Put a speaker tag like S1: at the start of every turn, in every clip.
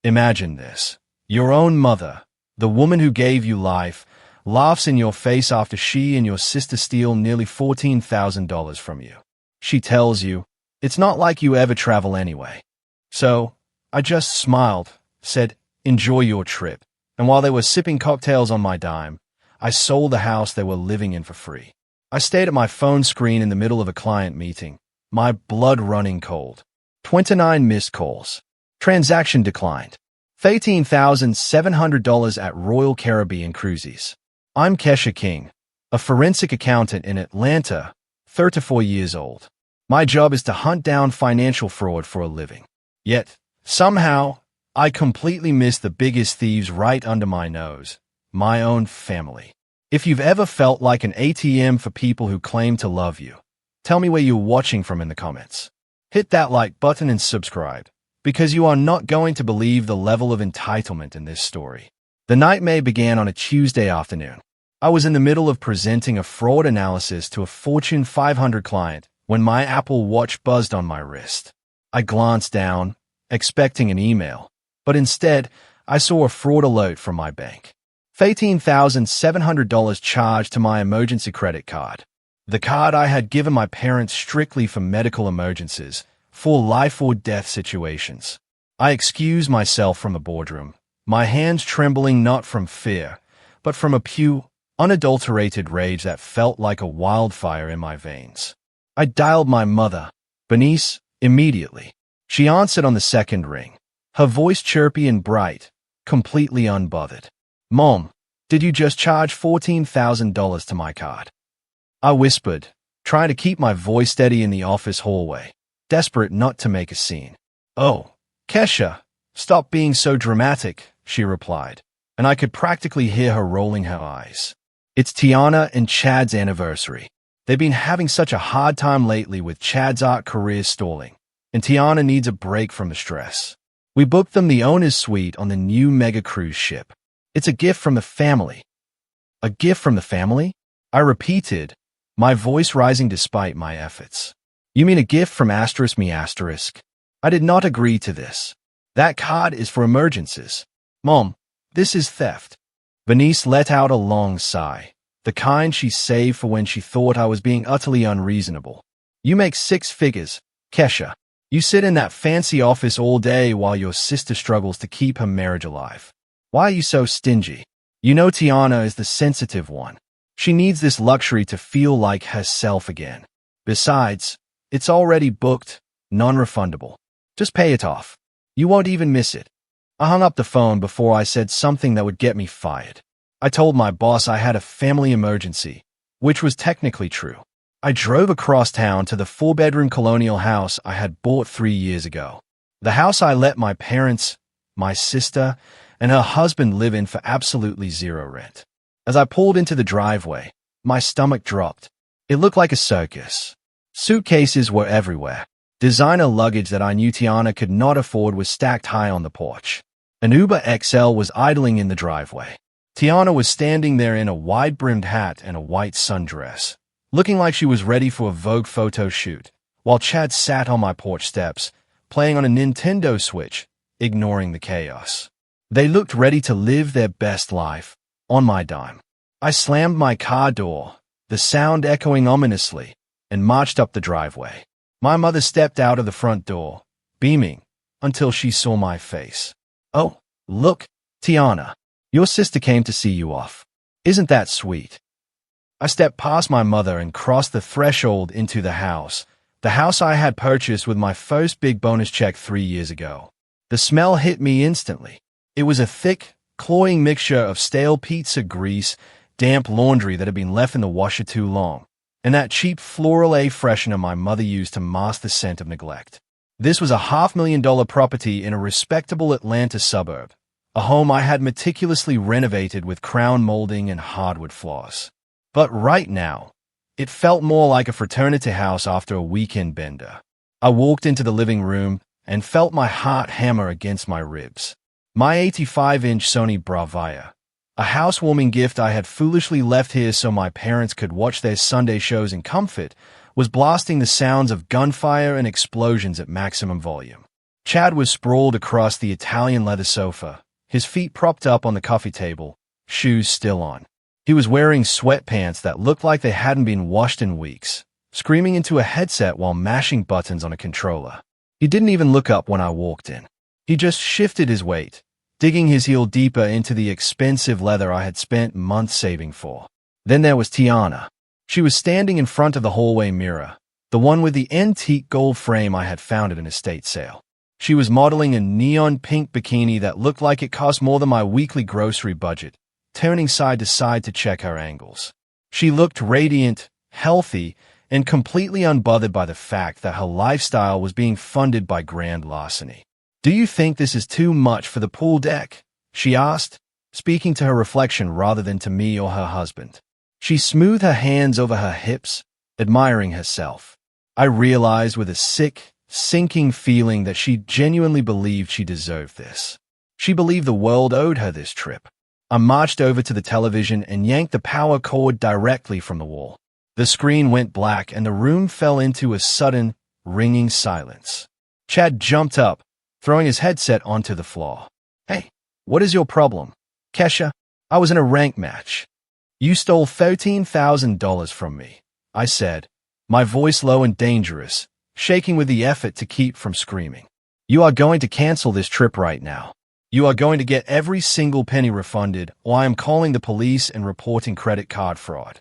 S1: Imagine this. Your own mother, the woman who gave you life, laughs in your face after she and your sister steal nearly $14,000 from you. She tells you, "It's not like you ever travel anyway." So, I just smiled, said, "Enjoy your trip." And while they were sipping cocktails on my dime, I sold the house they were living in for free. I stayed at my phone screen in the middle of a client meeting, my blood running cold. 29 missed calls. Transaction declined. $13,700 at Royal Caribbean Cruises. I'm Kesha King, a forensic accountant in Atlanta, 34 years old. My job is to hunt down financial fraud for a living. Yet, somehow, I completely missed the biggest thieves right under my nose, my own family. If you've ever felt like an ATM for people who claim to love you, tell me where you're watching from in the comments. Hit that like button and subscribe, because you are not going to believe the level of entitlement in this story. The nightmare began on a Tuesday afternoon. I was in the middle of presenting a fraud analysis to a Fortune 500 client when my Apple Watch buzzed on my wrist. I glanced down, expecting an email, but instead, I saw a fraud alert from my bank. $13,700 charged to my emergency credit card. The card I had given my parents strictly for medical emergencies, for life or death situations. I excused myself from the boardroom, my hands trembling not from fear, but from a pure, unadulterated rage that felt like a wildfire in my veins. I dialed my mother, Bernice, immediately. She answered on the second ring, her voice chirpy and bright, completely unbothered. "Mom, did you just charge $14,000 to my card?" I whispered, trying to keep my voice steady in the office hallway, desperate not to make a scene. "Oh, Kesha, stop being so dramatic," she replied, and I could practically hear her rolling her eyes. "It's Tiana and Chad's anniversary. They've been having such a hard time lately with Chad's art career stalling, and Tiana needs a break from the stress. We booked them the owner's suite on the new mega cruise ship. It's a gift from the family." "A gift from the family?" I repeated, my voice rising despite my efforts. "You mean a gift from *me*?" I did not agree to this. That card is for emergencies. "Mom, this is theft." Bernice let out a long sigh, the kind she saved for when she thought I was being utterly unreasonable. "You make 6 figures, Kesha. You sit in that fancy office all day while your sister struggles to keep her marriage alive. Why are you so stingy? You know Tiana is the sensitive one. She needs this luxury to feel like herself again. Besides, it's already booked, non-refundable. Just pay it off. You won't even miss it." I hung up the phone before I said something that would get me fired. I told my boss I had a family emergency, which was technically true. I drove across town to the 4-bedroom colonial house I had bought 3 years ago. The house I let my parents, my sister, and her husband live in for absolutely zero rent. As I pulled into the driveway, my stomach dropped. It looked like a circus. Suitcases were everywhere. Designer luggage that I knew Tiana could not afford was stacked high on the porch. An Uber XL was idling in the driveway. Tiana was standing there in a wide-brimmed hat and a white sundress, looking like she was ready for a Vogue photo shoot, while Chad sat on my porch steps, playing on a Nintendo Switch, ignoring the chaos. They looked ready to live their best life, on my dime. I slammed my car door, the sound echoing ominously, and marched up the driveway. My mother stepped out of the front door, beaming, until she saw my face. "Oh, look, Tiana, your sister came to see you off. Isn't that sweet?" I stepped past my mother and crossed the threshold into the house I had purchased with my first big bonus check 3 years ago. The smell hit me instantly. It was a thick, cloying mixture of stale pizza grease, damp laundry that had been left in the washer too long, and that cheap floral air freshener my mother used to mask the scent of neglect. This was a $500,000 property in a respectable Atlanta suburb, a home I had meticulously renovated with crown molding and hardwood floors. But right now, it felt more like a fraternity house after a weekend bender. I walked into the living room and felt my heart hammer against my ribs. My 85-inch Sony Bravia, a housewarming gift I had foolishly left here so my parents could watch their Sunday shows in comfort, was blasting the sounds of gunfire and explosions at maximum volume. Chad was sprawled across the Italian leather sofa, his feet propped up on the coffee table, shoes still on. He was wearing sweatpants that looked like they hadn't been washed in weeks, screaming into a headset while mashing buttons on a controller. He didn't even look up when I walked in. He just shifted his weight, digging his heel deeper into the expensive leather I had spent months saving for. Then there was Tiana. She was standing in front of the hallway mirror, the one with the antique gold frame I had found at an estate sale. She was modeling a neon pink bikini that looked like it cost more than my weekly grocery budget, turning side to side to check her angles. She looked radiant, healthy, and completely unbothered by the fact that her lifestyle was being funded by grand larceny. "Do you think this is too much for the pool deck?" she asked, speaking to her reflection rather than to me or her husband. She smoothed her hands over her hips, admiring herself. I realized with a sick, sinking feeling that she genuinely believed she deserved this. She believed the world owed her this trip. I marched over to the television and yanked the power cord directly from the wall. The screen went black and the room fell into a sudden, ringing silence. Chad jumped up, throwing his headset onto the floor. "Hey, what is your problem? Kesha, I was in a rank match. You stole $13,000 from me," I said, my voice low and dangerous, shaking with the effort to keep from screaming. "You are going to cancel this trip right now. You are going to get every single penny refunded, or I am calling the police and reporting credit card fraud."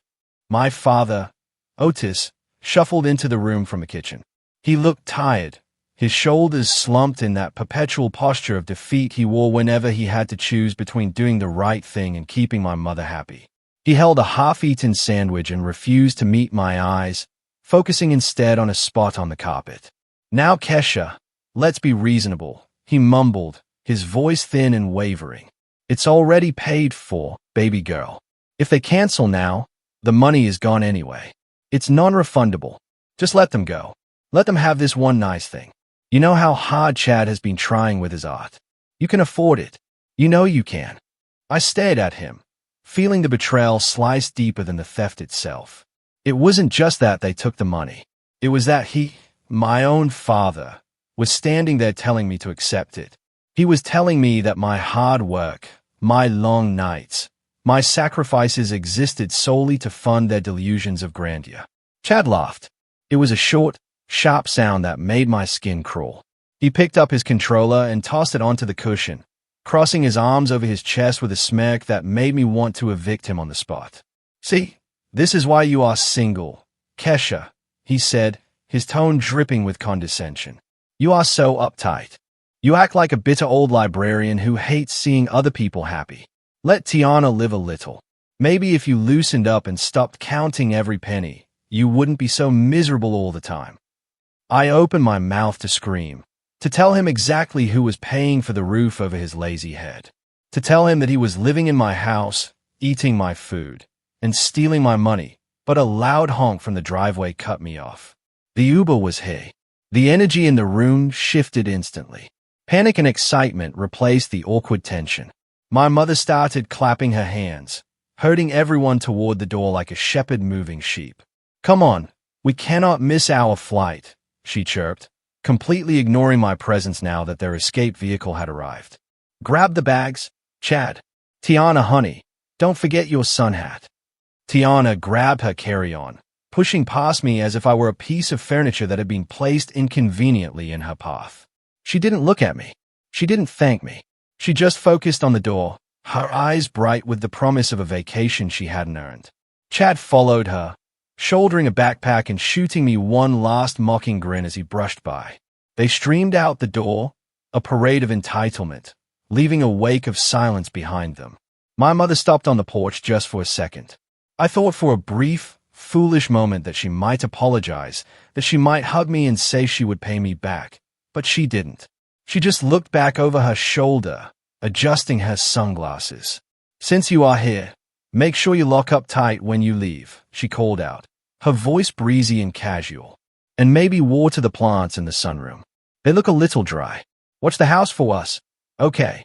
S1: My father, Otis, shuffled into the room from the kitchen. He looked tired, his shoulders slumped in that perpetual posture of defeat he wore whenever he had to choose between doing the right thing and keeping my mother happy. He held a half-eaten sandwich and refused to meet my eyes, focusing instead on a spot on the carpet. "Now, Kesha, let's be reasonable," he mumbled, his voice thin and wavering. "It's already paid for, baby girl. If they cancel now, the money is gone anyway. It's non-refundable. Just let them go. Let them have this one nice thing. You know how hard Chad has been trying with his art. You can afford it. You know you can." I stared at him, feeling the betrayal slice deeper than the theft itself. It wasn't just that they took the money. It was that he, my own father, was standing there telling me to accept it. He was telling me that my hard work, my long nights, my sacrifices existed solely to fund their delusions of grandeur. Chad laughed. It was a short, sharp sound that made my skin crawl. He picked up his controller and tossed it onto the cushion, crossing his arms over his chest with a smirk that made me want to evict him on the spot. "See, this is why you are single, Kesha," he said, his tone dripping with condescension. "You are so uptight. You act like a bitter old librarian who hates seeing other people happy. Let Tiana live a little. Maybe if you loosened up and stopped counting every penny, you wouldn't be so miserable all the time." I opened my mouth to scream, to tell him exactly who was paying for the roof over his lazy head, to tell him that he was living in my house, eating my food, and stealing my money, but a loud honk from the driveway cut me off. The Uber was here. The energy in the room shifted instantly. Panic and excitement replaced the awkward tension. My mother started clapping her hands, herding everyone toward the door like a shepherd moving sheep. "Come on, we cannot miss our flight," she chirped, completely ignoring my presence now that their escape vehicle had arrived. "Grab the bags, Chad. Tiana, honey, don't forget your sun hat." Tiana grabbed her carry-on, pushing past me as if I were a piece of furniture that had been placed inconveniently in her path. She didn't look at me. She didn't thank me. She just focused on the door, her eyes bright with the promise of a vacation she hadn't earned. Chad followed her, shouldering a backpack and shooting me one last mocking grin as he brushed by. They streamed out the door, a parade of entitlement, leaving a wake of silence behind them. My mother stopped on the porch just for a second. I thought for a brief, foolish moment that she might apologize, that she might hug me and say she would pay me back, but she didn't. She just looked back over her shoulder, adjusting her sunglasses. "Since you are here, make sure you lock up tight when you leave," she called out, her voice breezy and casual. "And maybe water the plants in the sunroom. They look a little dry. Watch the house for us. Okay."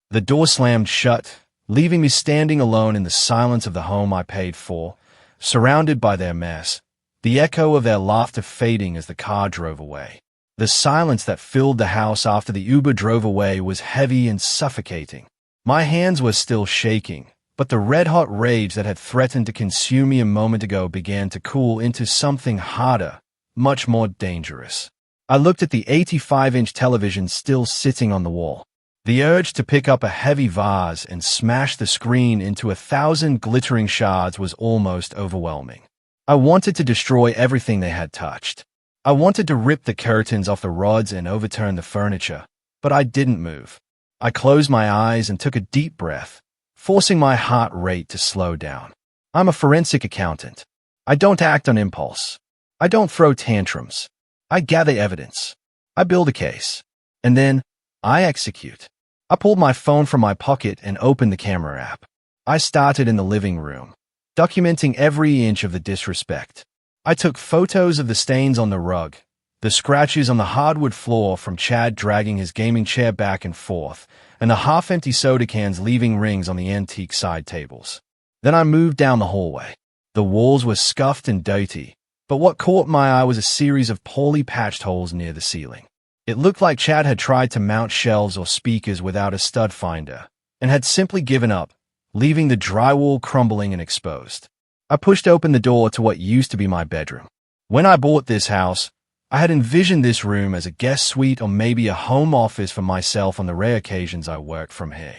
S1: The door slammed shut, leaving me standing alone in the silence of the home I paid for, surrounded by their mess, the echo of their laughter fading as the car drove away. The silence that filled the house after the Uber drove away was heavy and suffocating. My hands were still shaking, but the red-hot rage that had threatened to consume me a moment ago began to cool into something harder, much more dangerous. I looked at the 85-inch television still sitting on the wall. The urge to pick up a heavy vase and smash the screen into 1,000 glittering shards was almost overwhelming. I wanted to destroy everything they had touched. I wanted to rip the curtains off the rods and overturn the furniture, but I didn't move. I closed my eyes and took a deep breath, forcing my heart rate to slow down. I'm a forensic accountant. I don't act on impulse. I don't throw tantrums. I gather evidence. I build a case. And then I execute. I pulled my phone from my pocket and opened the camera app. I started in the living room, documenting every inch of the disrespect. I took photos of the stains on the rug, the scratches on the hardwood floor from Chad dragging his gaming chair back and forth, and the half-empty soda cans leaving rings on the antique side tables. Then I moved down the hallway. The walls were scuffed and dirty, but what caught my eye was a series of poorly patched holes near the ceiling. It looked like Chad had tried to mount shelves or speakers without a stud finder, and had simply given up, leaving the drywall crumbling and exposed. I pushed open the door to what used to be my bedroom. When I bought this house, I had envisioned this room as a guest suite or maybe a home office for myself on the rare occasions I worked from here.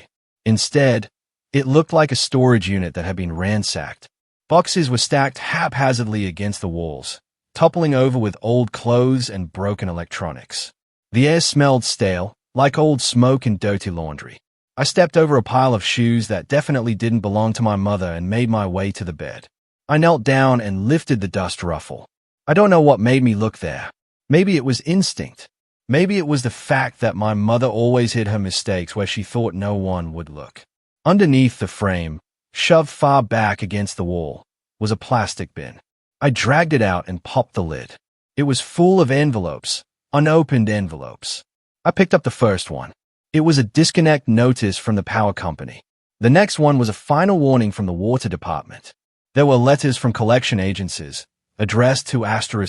S1: Instead, it looked like a storage unit that had been ransacked. Boxes were stacked haphazardly against the walls, toppling over with old clothes and broken electronics. The air smelled stale, like old smoke and dirty laundry. I stepped over a pile of shoes that definitely didn't belong to my mother and made my way to the bed. I knelt down and lifted the dust ruffle. I don't know what made me look there. Maybe it was instinct. Maybe it was the fact that my mother always hid her mistakes where she thought no one would look. Underneath the frame, shoved far back against the wall, was a plastic bin. I dragged it out and popped the lid. It was full of envelopes, unopened envelopes. I picked up the first one. It was a disconnect notice from the power company. The next one was a final warning from the water department. There were letters from collection agencies, addressed to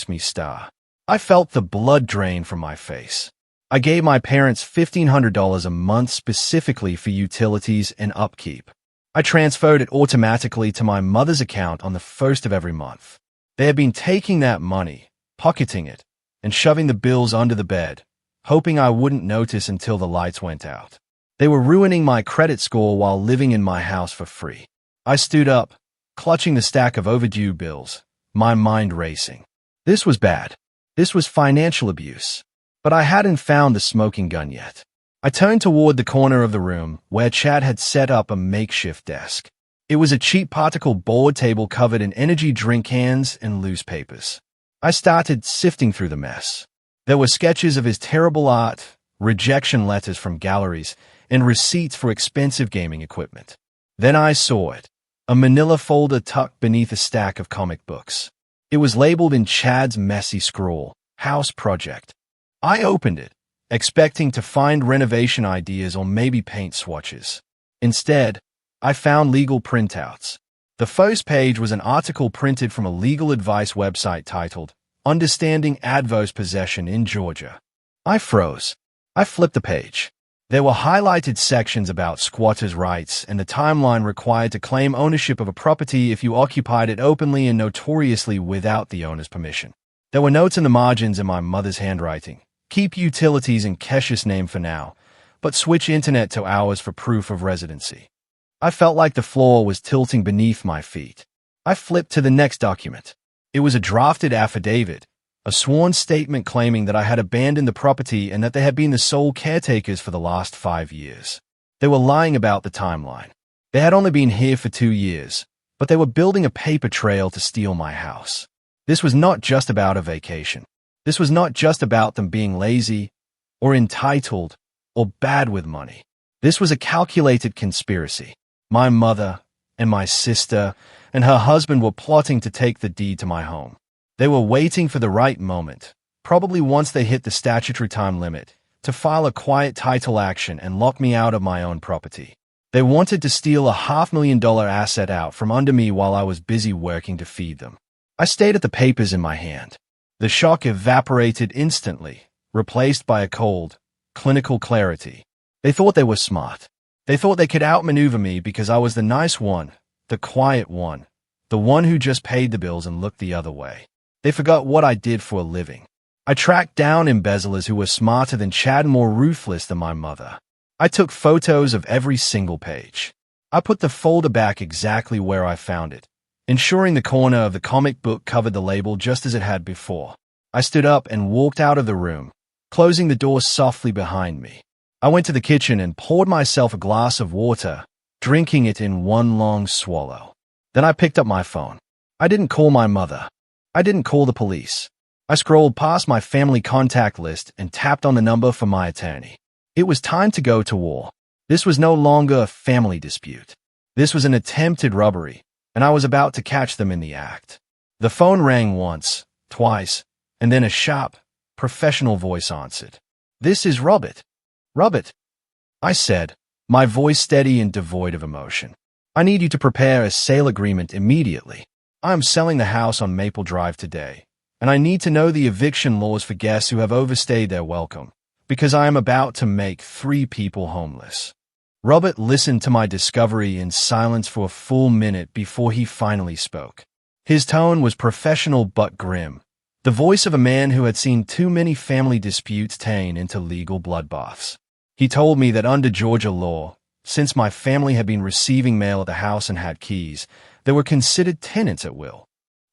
S1: *me star. I felt the blood drain from my face. I gave my parents $1,500 a month specifically for utilities and upkeep. I transferred it automatically to my mother's account on the first of every month. They had been taking that money, pocketing it, and shoving the bills under the bed, hoping I wouldn't notice until the lights went out. They were ruining my credit score while living in my house for free. I stood up, clutching the stack of overdue bills, my mind racing. This was bad. This was financial abuse. But I hadn't found the smoking gun yet. I turned toward the corner of the room where Chad had set up a makeshift desk. It was a cheap particle board table covered in energy drink cans and loose papers. I started sifting through the mess. There were sketches of his terrible art, rejection letters from galleries, and receipts for expensive gaming equipment. Then I saw it. A manila folder tucked beneath a stack of comic books. It was labeled in Chad's messy scrawl, House Project. I opened it, expecting to find renovation ideas or maybe paint swatches. Instead, I found legal printouts. The first page was an article printed from a legal advice website titled, Understanding Adverse Possession in Georgia. I froze. I flipped the page. There were highlighted sections about squatters' rights and the timeline required to claim ownership of a property if you occupied it openly and notoriously without the owner's permission. There were notes in the margins in my mother's handwriting. Keep utilities in Kesha's name for now, but switch internet to ours for proof of residency. I felt like the floor was tilting beneath my feet. I flipped to the next document. It was a drafted affidavit, a sworn statement claiming that I had abandoned the property and that they had been the sole caretakers for the last 5 years. They were lying about the timeline. They had only been here for 2 years, but they were building a paper trail to steal my house. This was not just about a vacation. This was not just about them being lazy, or entitled, or bad with money. This was a calculated conspiracy. My mother, and my sister, and her husband were plotting to take the deed to my home. They were waiting for the right moment, probably once they hit the statutory time limit, to file a quiet title action and lock me out of my own property. They wanted to steal a $500,000 asset out from under me while I was busy working to feed them. I stared at the papers in my hand. The shock evaporated instantly, replaced by a cold, clinical clarity. They thought they were smart. They thought they could outmaneuver me because I was the nice one, the quiet one, the one who just paid the bills and looked the other way. They forgot what I did for a living. I tracked down embezzlers who were smarter than Chad and more ruthless than my mother. I took photos of every single page. I put the folder back exactly where I found it, ensuring the corner of the comic book covered the label just as it had before. I stood up and walked out of the room, closing the door softly behind me. I went to the kitchen and poured myself a glass of water, drinking it in one long swallow. Then I picked up my phone. I didn't call my mother. I didn't call the police. I scrolled past my family contact list and tapped on the number for my attorney. It was time to go to war. This was no longer a family dispute. This was an attempted robbery, and I was about to catch them in the act. The phone rang once, twice, and then a sharp, professional voice answered. "This is Robert." "Robert," I said, my voice steady and devoid of emotion. "I need you to prepare a sale agreement immediately. I am selling the house on Maple Drive today, and I need to know the eviction laws for guests who have overstayed their welcome, because I am about to make 3 people homeless." Robert listened to my discovery in silence for a full minute before he finally spoke. His tone was professional but grim, the voice of a man who had seen too many family disputes turn into legal bloodbaths. He told me that under Georgia law, since my family had been receiving mail at the house and had keys, they were considered tenants at will.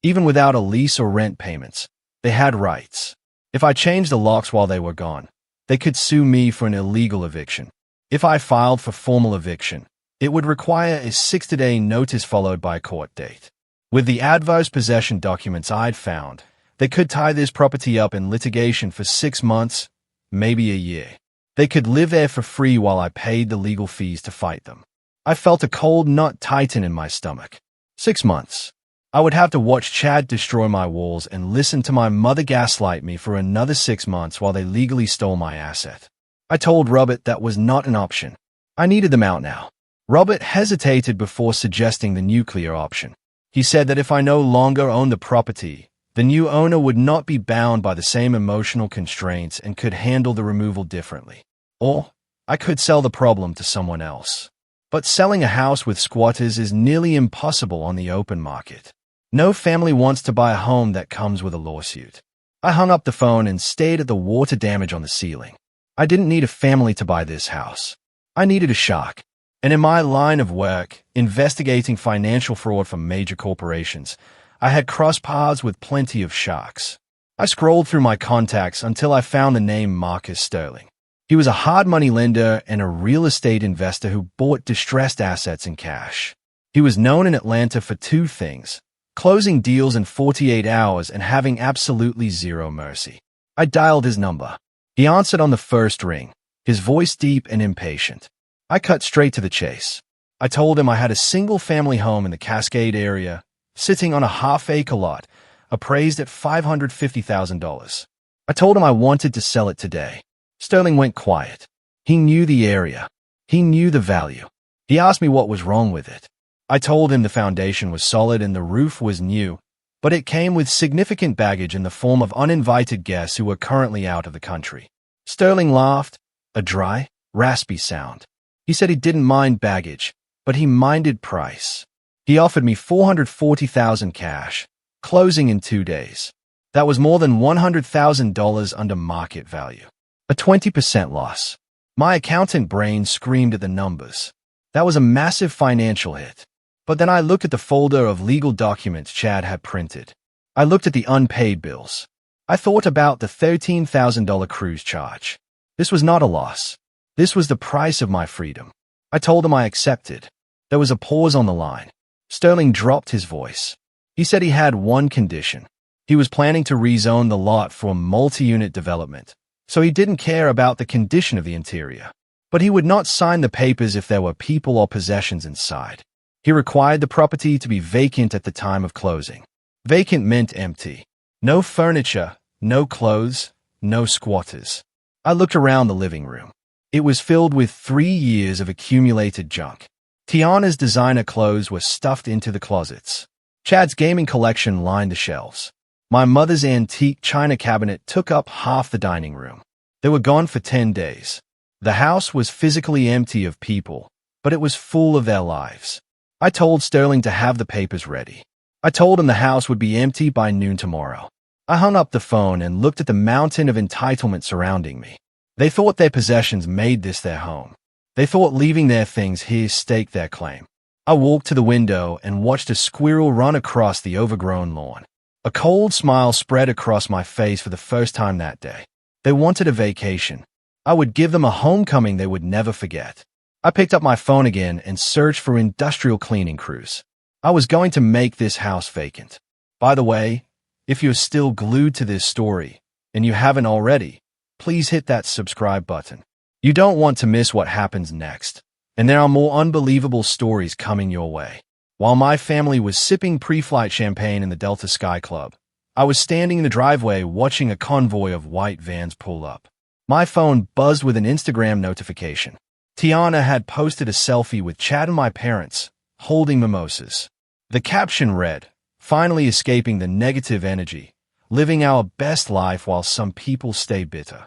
S1: Even without a lease or rent payments, they had rights. If I changed the locks while they were gone, they could sue me for an illegal eviction. If I filed for formal eviction, it would require a 60-day notice followed by a court date. With the adverse possession documents I'd found, they could tie this property up in litigation for 6 months, maybe a year. They could live there for free while I paid the legal fees to fight them. I felt a cold knot tighten in my stomach. 6 months. I would have to watch Chad destroy my walls and listen to my mother gaslight me for another 6 months while they legally stole my asset. I told Robert that was not an option. I needed them out now. Robert hesitated before suggesting the nuclear option. He said that if I no longer owned the property, the new owner would not be bound by the same emotional constraints and could handle the removal differently. Or I could sell the problem to someone else. But selling a house with squatters is nearly impossible on the open market. No family wants to buy a home that comes with a lawsuit. I hung up the phone and stared at the water damage on the ceiling. I didn't need a family to buy this house. I needed a shark. And in my line of work, investigating financial fraud from major corporations, I had crossed paths with plenty of sharks. I scrolled through my contacts until I found the name Marcus Sterling. He was a hard money lender and a real estate investor who bought distressed assets in cash. He was known in Atlanta for 2 things: closing deals in 48 hours and having absolutely zero mercy. I dialed his number. He answered on the first ring, his voice deep and impatient. I cut straight to the chase. I told him I had a single-family home in the Cascade area, sitting on a half-acre lot, appraised at $550,000. I told him I wanted to sell it today. Sterling went quiet. He knew the area. He knew the value. He asked me what was wrong with it. I told him the foundation was solid and the roof was new, but it came with significant baggage in the form of uninvited guests who were currently out of the country. Sterling laughed, a dry, raspy sound. He said he didn't mind baggage, but he minded price. He offered me $440,000 cash, closing in 2 days. That was more than $100,000 under market value. A 20% loss. My accountant brain screamed at the numbers. That was a massive financial hit. But then I looked at the folder of legal documents Chad had printed. I looked at the unpaid bills. I thought about the $13,000 cruise charge. This was not a loss. This was the price of my freedom. I told him I accepted. There was a pause on the line. Sterling dropped his voice. He said he had one condition. He was planning to rezone the lot for multi-unit development, so he didn't care about the condition of the interior. But he would not sign the papers if there were people or possessions inside. He required the property to be vacant at the time of closing. Vacant meant empty. No furniture, no clothes, no squatters. I looked around the living room. It was filled with 3 years of accumulated junk. Tiana's designer clothes were stuffed into the closets. Chad's gaming collection lined the shelves. My mother's antique china cabinet took up half the dining room. They were gone for 10 days. The house was physically empty of people, but it was full of their lives. I told Sterling to have the papers ready. I told him the house would be empty by noon tomorrow. I hung up the phone and looked at the mountain of entitlement surrounding me. They thought their possessions made this their home. They thought leaving their things here staked their claim. I walked to the window and watched a squirrel run across the overgrown lawn. A cold smile spread across my face for the first time that day. They wanted a vacation. I would give them a homecoming they would never forget. I picked up my phone again and searched for industrial cleaning crews. I was going to make this house vacant. By the way, if you're still glued to this story, and you haven't already, please hit that subscribe button. You don't want to miss what happens next, and there are more unbelievable stories coming your way. While my family was sipping pre-flight champagne in the Delta Sky Club, I was standing in the driveway watching a convoy of white vans pull up. My phone buzzed with an Instagram notification. Tiana had posted a selfie with Chad and my parents, holding mimosas. The caption read, "Finally escaping the negative energy, living our best life while some people stay bitter."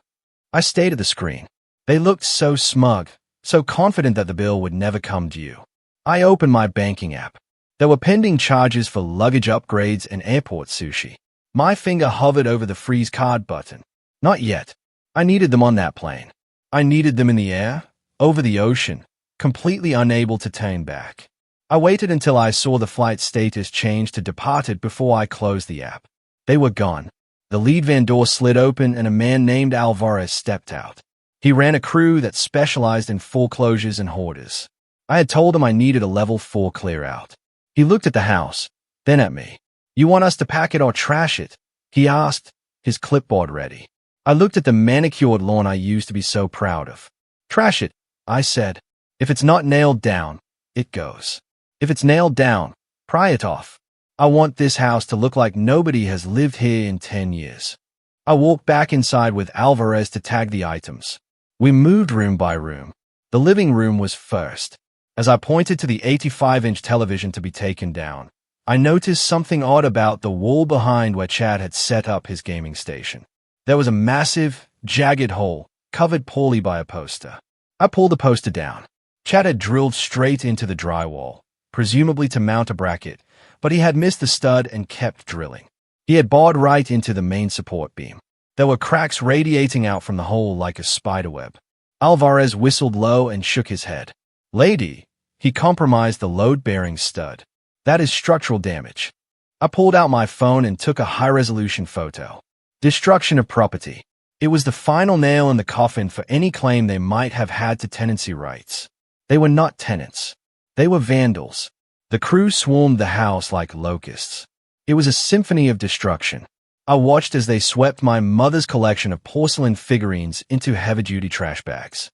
S1: I stayed at the screen. They looked so smug, so confident that the bill would never come due. I opened my banking app. There were pending charges for luggage upgrades and airport sushi. My finger hovered over the freeze card button. Not yet. I needed them on that plane. I needed them in the air, over the ocean, completely unable to turn back. I waited until I saw the flight status change to departed before I closed the app. They were gone. The lead van door slid open and a man named Alvarez stepped out. He ran a crew that specialized in foreclosures and hoarders. I had told him I needed a level 4 clear out. He looked at the house, then at me. "You want us to pack it or trash it?" he asked, his clipboard ready. I looked at the manicured lawn I used to be so proud of. "Trash it," I said. "If it's not nailed down, it goes. If it's nailed down, pry it off. I want this house to look like nobody has lived here in 10 years." I walked back inside with Alvarez to tag the items. We moved room by room. The living room was first. As I pointed to the 85-inch television to be taken down, I noticed something odd about the wall behind where Chad had set up his gaming station. There was a massive, jagged hole, covered poorly by a poster. I pulled the poster down. Chad had drilled straight into the drywall, presumably to mount a bracket, but he had missed the stud and kept drilling. He had bored right into the main support beam. There were cracks radiating out from the hole like a spiderweb. Alvarez whistled low and shook his head. "Lady," he compromised the load-bearing stud. "That is structural damage." I pulled out my phone and took a high-resolution photo. Destruction of property. It was the final nail in the coffin for any claim they might have had to tenancy rights. They were not tenants. They were vandals. The crew swarmed the house like locusts. It was a symphony of destruction. I watched as they swept my mother's collection of porcelain figurines into heavy-duty trash bags.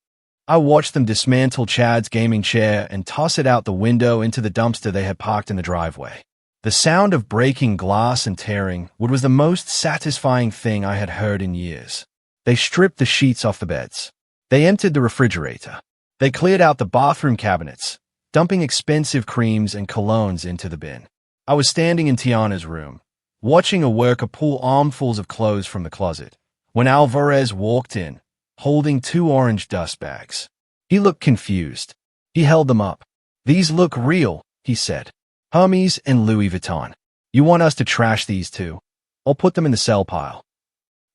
S1: I watched them dismantle Chad's gaming chair and toss it out the window into the dumpster they had parked in the driveway. The sound of breaking glass and tearing wood was the most satisfying thing I had heard in years. They stripped the sheets off the beds. They emptied the refrigerator. They cleared out the bathroom cabinets, dumping expensive creams and colognes into the bin. I was standing in Tiana's room, watching a worker pull armfuls of clothes from the closet, when Alvarez walked in, holding 2 orange dust bags. He looked confused. He held them up. "These look real," he said. "Hermes and Louis Vuitton. You want us to trash these too? I'll put them in the sell pile."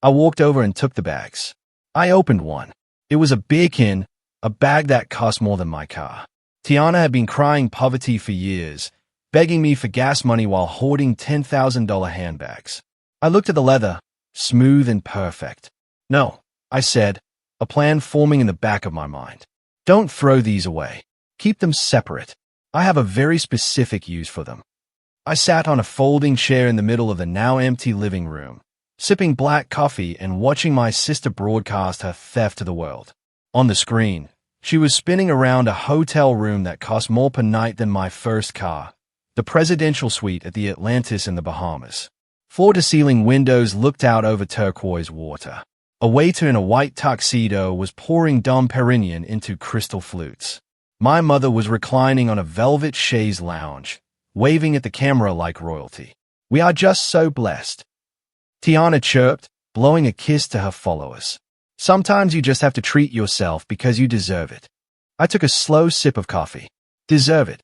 S1: I walked over and took the bags. I opened one. It was a Birkin, a bag that cost more than my car. Tiana had been crying poverty for years, begging me for gas money while hoarding $10,000 handbags. I looked at the leather, smooth and perfect. "No," I said, a plan forming in the back of my mind. "Don't throw these away. Keep them separate. I have a very specific use for them." I sat on a folding chair in the middle of the now empty living room, sipping black coffee and watching my sister broadcast her theft to the world. On the screen, she was spinning around a hotel room that cost more per night than my first car, the presidential suite at the Atlantis in the Bahamas. Floor-to-ceiling windows looked out over turquoise water. A waiter in a white tuxedo was pouring Dom Perignon into crystal flutes. My mother was reclining on a velvet chaise lounge, waving at the camera like royalty. "We are just so blessed," Tiana chirped, blowing a kiss to her followers. Sometimes you just have to treat yourself because you deserve it. I took a slow sip of coffee. Deserve it.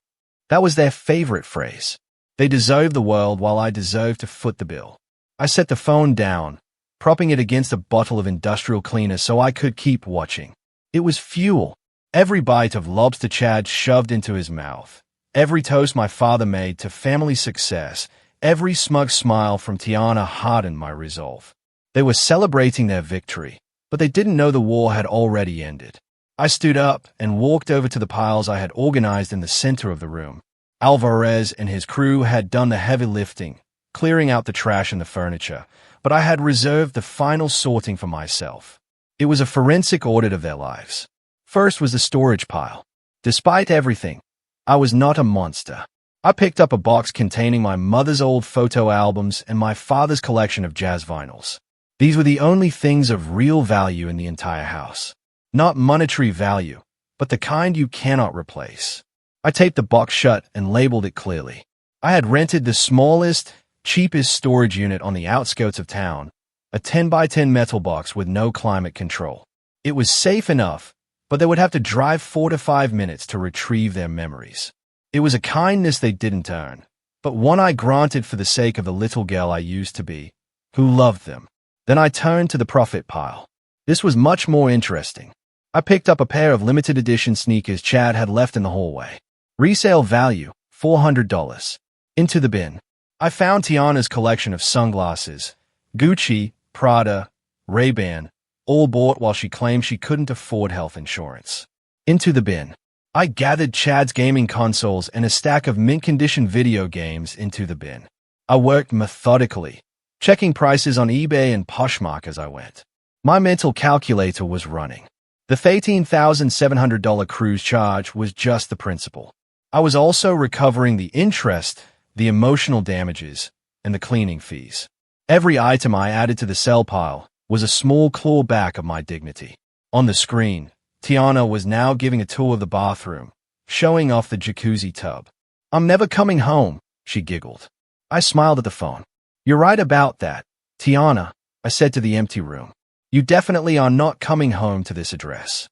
S1: That was their favorite phrase. They deserve the world while I deserve to foot the bill. I set the phone down, propping it against a bottle of industrial cleaner so I could keep watching. It was fuel. Every bite of lobster Chad shoved into his mouth. Every toast my father made to family success. Every smug smile from Tiana hardened my resolve. They were celebrating their victory, but they didn't know the war had already ended. I stood up and walked over to the piles I had organized in the center of the room. Alvarez and his crew had done the heavy lifting, clearing out the trash and the furniture, but I had reserved the final sorting for myself. It was a forensic audit of their lives. First was the storage pile. Despite everything, I was not a monster. I picked up a box containing my mother's old photo albums and my father's collection of jazz vinyls. These were the only things of real value in the entire house. Not monetary value, but the kind you cannot replace. I taped the box shut and labeled it clearly. I had rented the smallest, cheapest storage unit on the outskirts of town, a 10 by 10 metal box with no climate control. It was safe enough, but they would have to drive 4 to 5 minutes to retrieve their memories. It was a kindness they didn't earn, but one I granted for the sake of the little girl I used to be, who loved them. Then I turned to the profit pile. This was much more interesting. I picked up a pair of limited edition sneakers Chad had left in the hallway. Resale value, $400. Into the bin. I found Tiana's collection of sunglasses, Gucci, Prada, Ray-Ban, all bought while she claimed she couldn't afford health insurance. Into the bin. I gathered Chad's gaming consoles and a stack of mint-condition video games into the bin. I worked methodically, checking prices on eBay and Poshmark as I went. My mental calculator was running. The $18,700 cruise charge was just the principal. I was also recovering the interest, the emotional damages, and the cleaning fees. Every item I added to the sell pile was a small clawback of my dignity. On the screen, Tiana was now giving a tour of the bathroom, showing off the jacuzzi tub. "I'm never coming home," she giggled. I smiled at the phone. "You're right about that, Tiana," I said to the empty room. "You definitely are not coming home to this address."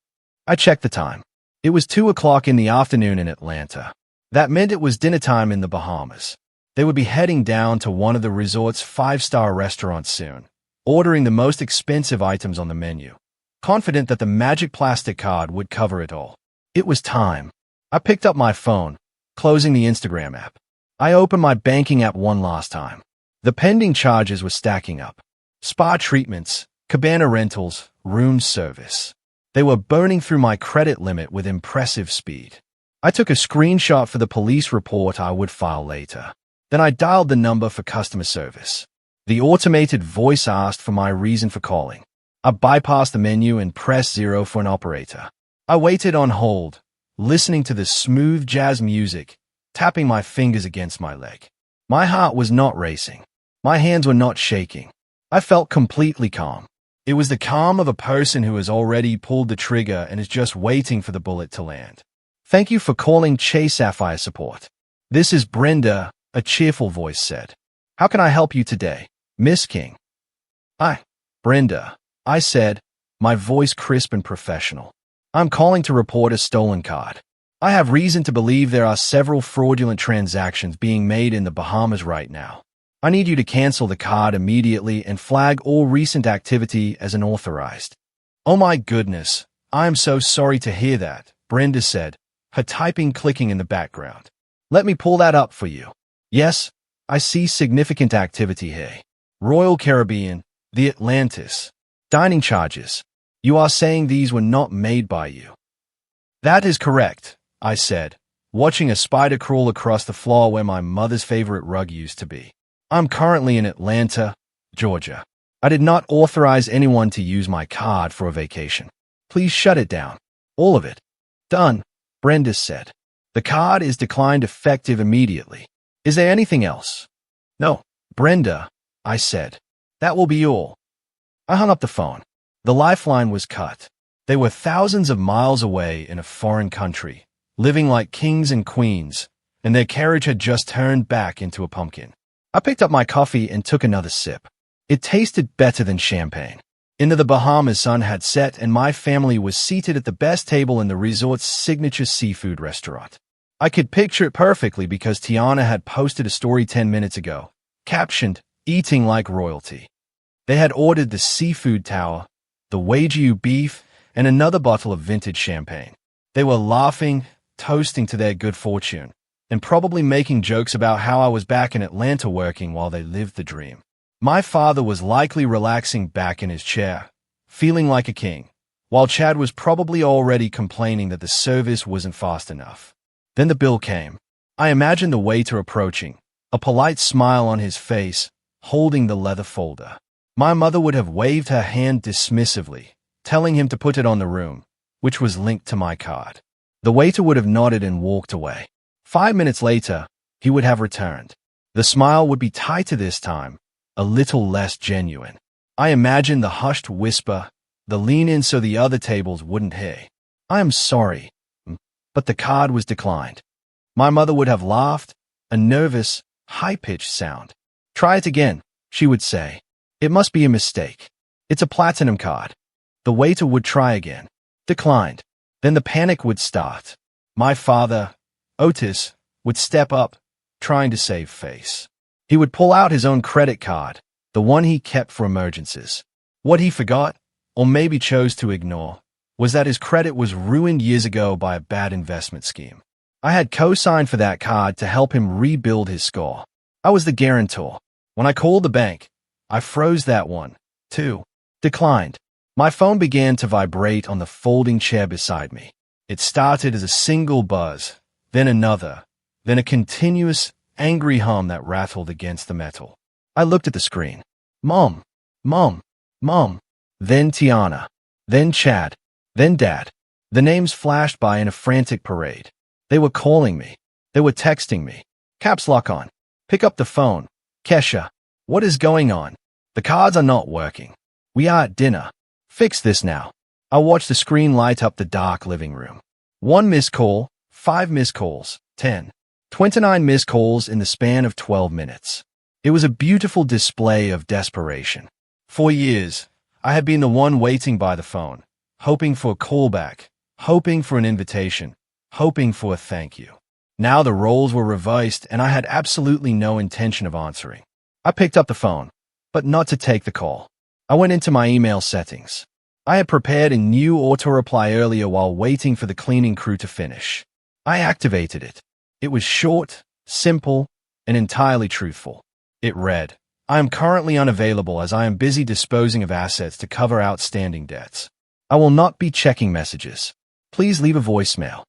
S1: I checked the time. It was 2 o'clock in the afternoon in Atlanta. That meant it was dinner time in the Bahamas. They would be heading down to one of the resort's 5-star restaurants soon, ordering the most expensive items on the menu, confident that the magic plastic card would cover it all. It was time. I picked up my phone, closing the Instagram app. I opened my banking app one last time. The pending charges were stacking up. Spa treatments, cabana rentals, room service. They were burning through my credit limit with impressive speed. I took a screenshot for the police report I would file later. Then I dialed the number for customer service. The automated voice asked for my reason for calling. I bypassed the menu and pressed 0 for an operator. I waited on hold, listening to the smooth jazz music, tapping my fingers against my leg. My heart was not racing. My hands were not shaking. I felt completely calm. It was the calm of a person who has already pulled the trigger and is just waiting for the bullet to land. "Thank you for calling Chase Sapphire Support. This is Brenda," a cheerful voice said. "How can I help you today, Miss King?" "Hi, Brenda," I said, my voice crisp and professional. "I'm calling to report a stolen card. I have reason to believe there are several fraudulent transactions being made in the Bahamas right now. I need you to cancel the card immediately and flag all recent activity as unauthorized." "Oh my goodness, I am so sorry to hear that," Brenda said, her typing clicking in the background. "Let me pull that up for you. Yes, I see significant activity here. Royal Caribbean, the Atlantis. Dining charges. You are saying these were not made by you?" "That is correct," I said, watching a spider crawl across the floor where my mother's favorite rug used to be. "I'm currently in Atlanta, Georgia. I did not authorize anyone to use my card for a vacation. Please shut it down. All of it." "Done," Brenda said. "The card is declined effective immediately. Is there anything else?" "No, Brenda," I said. "That will be all." I hung up the phone. The lifeline was cut. They were thousands of miles away in a foreign country, living like kings and queens, and their carriage had just turned back into a pumpkin. I picked up my coffee and took another sip. It tasted better than champagne. Into the Bahamas, sun had set, and my family was seated at the best table in the resort's signature seafood restaurant. I could picture it perfectly because Tiana had posted a story 10 minutes ago, captioned, "Eating like royalty." They had ordered the seafood tower, the Wagyu beef, and another bottle of vintage champagne. They were laughing, toasting to their good fortune, and probably making jokes about how I was back in Atlanta working while they lived the dream. My father was likely relaxing back in his chair, feeling like a king, while Chad was probably already complaining that the service wasn't fast enough. Then the bill came. I imagined the waiter approaching, a polite smile on his face, holding the leather folder. My mother would have waved her hand dismissively, telling him to put it on the room, which was linked to my card. The waiter would have nodded and walked away. 5 minutes later, he would have returned. The smile would be tighter this time, a little less genuine. I imagined the hushed whisper, the lean-in so the other tables wouldn't hear. "I am sorry," but the card was declined. My mother would have laughed, a nervous, high-pitched sound. "Try it again," she would say. "It must be a mistake. It's a platinum card." The waiter would try again. Declined. Then the panic would start. My father, Otis, would step up, trying to save face. He would pull out his own credit card, the one he kept for emergencies. What he forgot, or maybe chose to ignore, was that his credit was ruined years ago by a bad investment scheme. I had co-signed for that card to help him rebuild his score. I was the guarantor. When I called the bank, I froze that one, too. Declined. My phone began to vibrate on the folding chair beside me. It started as a single buzz, then another, then a continuous, angry hum that rattled against the metal. I looked at the screen. Mom, Mom, Mom. Then Tiana. Then Chad. Then Dad. The names flashed by in a frantic parade. They were calling me. They were texting me. Caps lock on. Pick up the phone. Kesha. What is going on? The cards are not working. We are at dinner. Fix this now. I watched the screen light up the dark living room. 1 missed call, 5 missed calls, 10. 29 missed calls in the span of 12 minutes. It was a beautiful display of desperation. For years, I had been the one waiting by the phone, hoping for a callback, hoping for an invitation, hoping for a thank you. Now the roles were reversed and I had absolutely no intention of answering. I picked up the phone, but not to take the call. I went into my email settings. I had prepared a new auto-reply earlier while waiting for the cleaning crew to finish. I activated it. It was short, simple, and entirely truthful. It read, "I am currently unavailable as I am busy disposing of assets to cover outstanding debts. I will not be checking messages. Please leave a voicemail."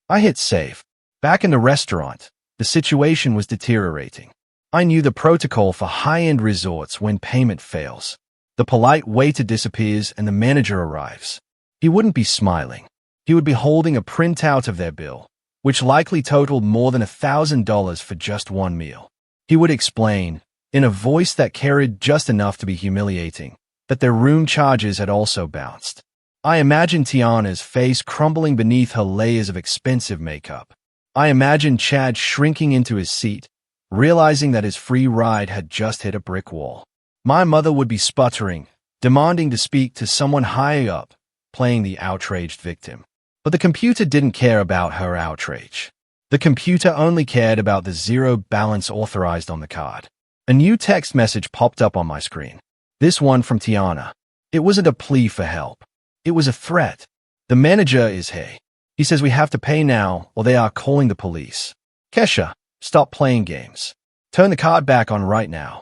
S1: I hit save. Back in the restaurant, the situation was deteriorating. I knew the protocol for high-end resorts when payment fails. The polite waiter disappears and the manager arrives. He wouldn't be smiling. He would be holding a printout of their bill, which likely totaled more than $1,000 for just one meal. He would explain, in a voice that carried just enough to be humiliating, that their room charges had also bounced. I imagined Tiana's face crumbling beneath her layers of expensive makeup. I imagined Chad shrinking into his seat, realizing that his free ride had just hit a brick wall. My mother would be sputtering, demanding to speak to someone higher up, playing the outraged victim. But the computer didn't care about her outrage. The computer only cared about the zero balance authorized on the card. A new text message popped up on my screen. This one from Tiana. It wasn't a plea for help. It was a threat. "The manager is here. He says we have to pay now or they are calling the police. Kesha, stop playing games. Turn the card back on right now."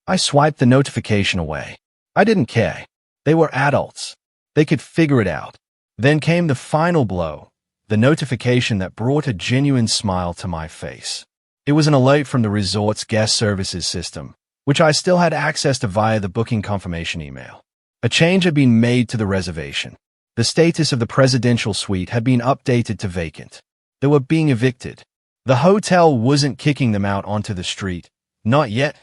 S1: I swiped the notification away. I didn't care. They were adults. They could figure it out. Then came the final blow, the notification that brought a genuine smile to my face. It was an alert from the resort's guest services system, which I still had access to via the booking confirmation email. A change had been made to the reservation. The status of the presidential suite had been updated to vacant. They were being evicted. The hotel wasn't kicking them out onto the street. Not yet.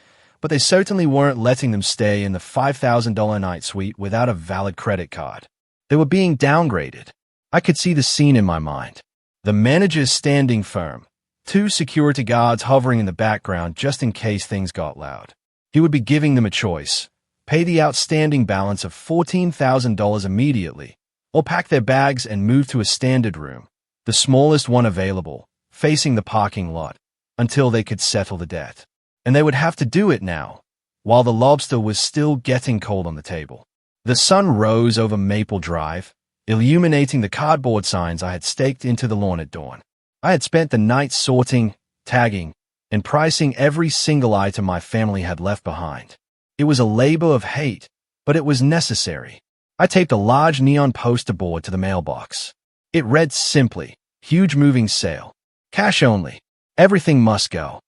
S1: But they certainly weren't letting them stay in the $5,000 night suite without a valid credit card. They were being downgraded. I could see the scene in my mind. The manager standing firm, 2 security guards hovering in the background just in case things got loud. He would be giving them a choice, pay the outstanding balance of $14,000 immediately, or pack their bags and move to a standard room, the smallest one available, facing the parking lot, until they could settle the debt. And they would have to do it now, while the lobster was still getting cold on the table. The sun rose over Maple Drive, illuminating the cardboard signs I had staked into the lawn at dawn. I had spent the night sorting, tagging, and pricing every single item my family had left behind. It was a labor of hate, but it was necessary. I taped a large neon poster board to the mailbox. It read simply, "Huge moving sale. Cash only. Everything must go."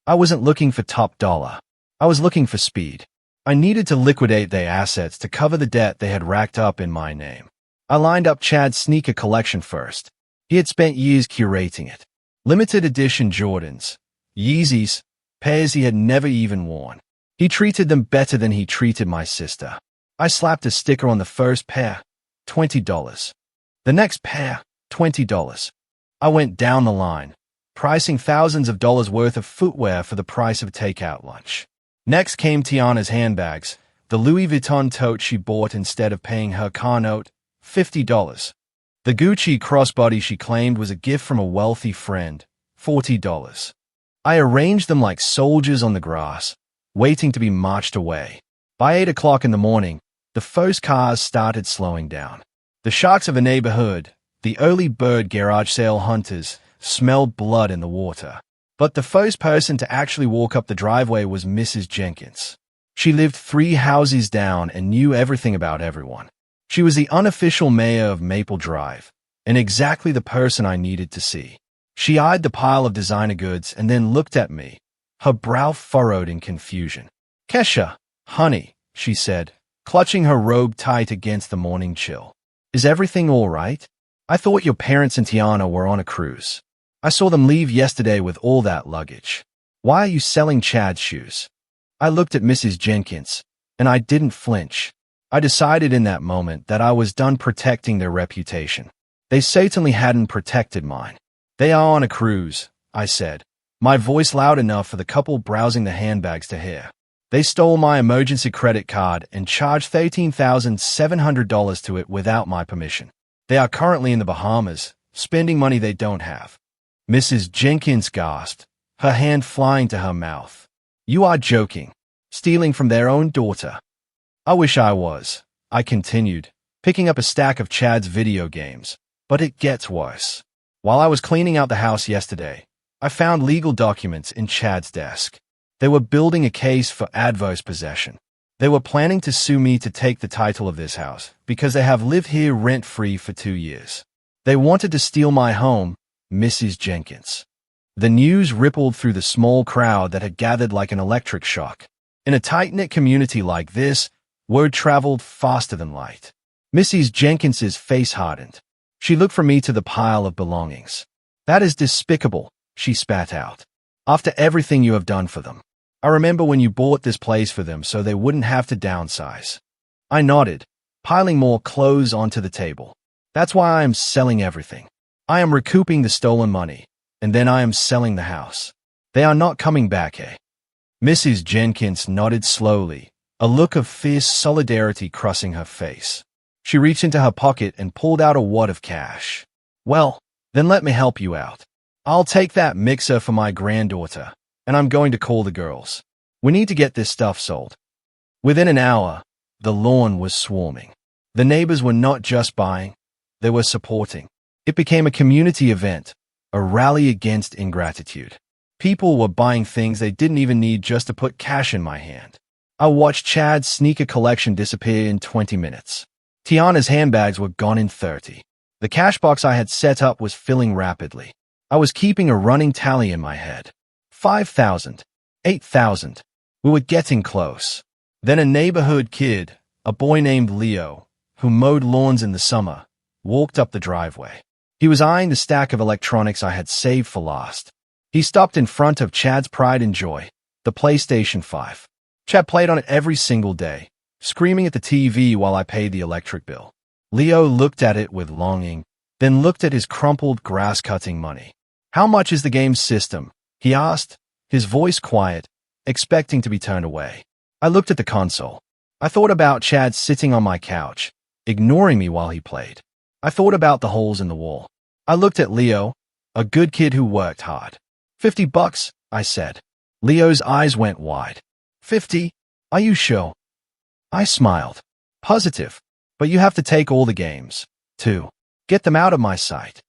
S1: I wasn't looking for top dollar. I was looking for speed. I needed to liquidate their assets to cover the debt they had racked up in my name. I lined up Chad's sneaker collection first. He had spent years curating it. Limited edition Jordans, Yeezys, pairs he had never even worn. He treated them better than he treated my sister. I slapped a sticker on the first pair, $20. The next pair, $20. I went down the line, pricing thousands of dollars worth of footwear for the price of a takeout lunch. Next came Tiana's handbags, the Louis Vuitton tote she bought instead of paying her car note, $50. The Gucci crossbody she claimed was a gift from a wealthy friend, $40. I arranged them like soldiers on the grass, waiting to be marched away. By 8 o'clock in the morning, the first cars started slowing down. The sharks of the neighborhood, the early bird garage sale hunters, smelled blood in the water. But the first person to actually walk up the driveway was Mrs. Jenkins. She lived 3 houses down and knew everything about everyone. She was the unofficial mayor of Maple Drive, and exactly the person I needed to see. She eyed the pile of designer goods and then looked at me, her brow furrowed in confusion. "Kesha, honey," she said, clutching her robe tight against the morning chill. "Is everything all right? I thought your parents and Tiana were on a cruise. I saw them leave yesterday with all that luggage. Why are you selling Chad's shoes?" I looked at Mrs. Jenkins, and I didn't flinch. I decided in that moment that I was done protecting their reputation. They certainly hadn't protected mine. "They are on a cruise," I said, my voice loud enough for the couple browsing the handbags to hear. "They stole my emergency credit card and charged $13,700 to it without my permission. They are currently in the Bahamas, spending money they don't have." Mrs. Jenkins gasped, her hand flying to her mouth. "You are joking. Stealing from their own daughter." "I wish I was," I continued, picking up a stack of Chad's video games. "But it gets worse. While I was cleaning out the house yesterday, I found legal documents in Chad's desk. They were building a case for adverse possession. They were planning to sue me to take the title of this house because they have lived here rent-free for 2 years. They wanted to steal my home, Mrs. Jenkins." The news rippled through the small crowd that had gathered like an electric shock. In a tight-knit community like this, word traveled faster than light. Mrs. Jenkins's face hardened. She looked from me to the pile of belongings. "That is despicable," she spat out. "After everything you have done for them. I remember when you bought this place for them so they wouldn't have to downsize." I nodded, piling more clothes onto the table. "That's why I am selling everything. I am recouping the stolen money, and then I am selling the house. They are not coming back, eh?" Mrs. Jenkins nodded slowly, a look of fierce solidarity crossing her face. She reached into her pocket and pulled out a wad of cash. "Well, then let me help you out. I'll take that mixer for my granddaughter, and I'm going to call the girls. We need to get this stuff sold." Within an hour, the lawn was swarming. The neighbors were not just buying, they were supporting. It became a community event, a rally against ingratitude. People were buying things they didn't even need just to put cash in my hand. I watched Chad's sneaker collection disappear in 20 minutes. Tiana's handbags were gone in 30. The cash box I had set up was filling rapidly. I was keeping a running tally in my head. 5,000, 8,000. We were getting close. Then a neighborhood kid, a boy named Leo, who mowed lawns in the summer, walked up the driveway. He was eyeing the stack of electronics I had saved for last. He stopped in front of Chad's pride and joy, the PlayStation 5. Chad played on it every single day, screaming at the TV while I paid the electric bill. Leo looked at it with longing, then looked at his crumpled grass-cutting money. "How much is the game system?" he asked, his voice quiet, expecting to be turned away. I looked at the console. I thought about Chad sitting on my couch, ignoring me while he played. I thought about the holes in the wall. I looked at Leo, a good kid who worked hard. $50, I said. Leo's eyes went wide. 50? Are you sure? I smiled. Positive. But you have to take all the games, too. Get them out of my sight.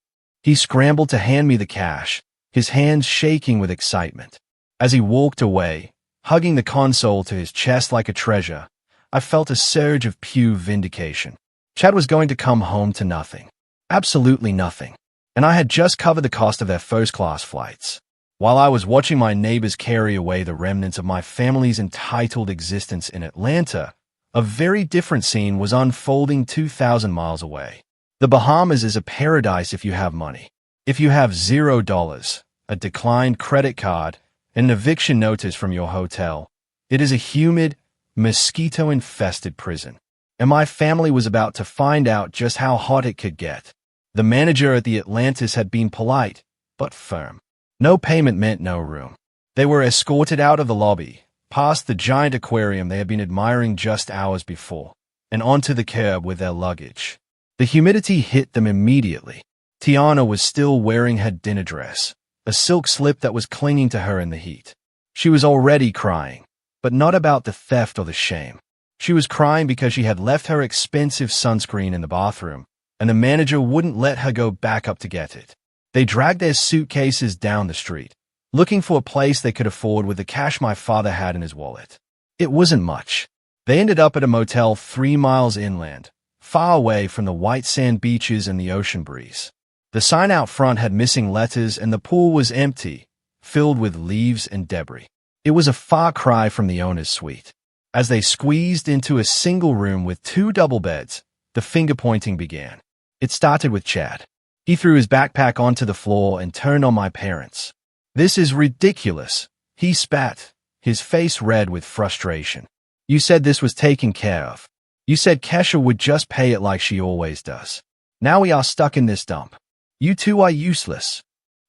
S1: He scrambled to hand me the cash, his hands shaking with excitement. As he walked away, hugging the console to his chest like a treasure, I felt a surge of pure vindication. Chad was going to come home to nothing. Absolutely nothing. And I had just covered the cost of their first-class flights. While I was watching my neighbors carry away the remnants of my family's entitled existence in Atlanta, a very different scene was unfolding 2,000 miles away. The Bahamas is a paradise if you have money. If you have $0, a declined credit card, and an eviction notice from your hotel, it is a humid, mosquito-infested prison. And my family was about to find out just how hot it could get. The manager at the Atlantis had been polite, but firm. No payment meant no room. They were escorted out of the lobby, past the giant aquarium they had been admiring just hours before, and onto the curb with their luggage. The humidity hit them immediately. Tiana was still wearing her dinner dress, a silk slip that was clinging to her in the heat. She was already crying, but not about the theft or the shame. She was crying because she had left her expensive sunscreen in the bathroom, and the manager wouldn't let her go back up to get it. They dragged their suitcases down the street, looking for a place they could afford with the cash my father had in his wallet. It wasn't much. They ended up at a motel 3 miles inland, far away from the white sand beaches and the ocean breeze. The sign out front had missing letters and the pool was empty, filled with leaves and debris. It was a far cry from the owner's suite. As they squeezed into a single room with 2 double beds, the finger-pointing began. It started with Chad. He threw his backpack onto the floor and turned on my parents. "This is ridiculous," he spat, his face red with frustration. "You said this was taken care of. You said Kesha would just pay it like she always does. Now we are stuck in this dump. You two are useless."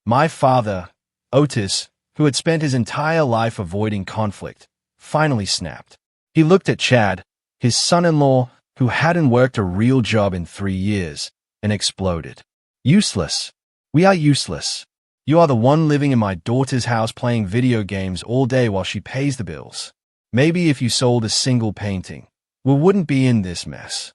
S1: My father, Otis, who had spent his entire life avoiding conflict, finally snapped. He looked at Chad, his son-in-law, who hadn't worked a real job in 3 years, and exploded. "Useless. We are useless. You are the one living in my daughter's house playing video games all day while she pays the bills. Maybe if you sold a single painting, we wouldn't be in this mess."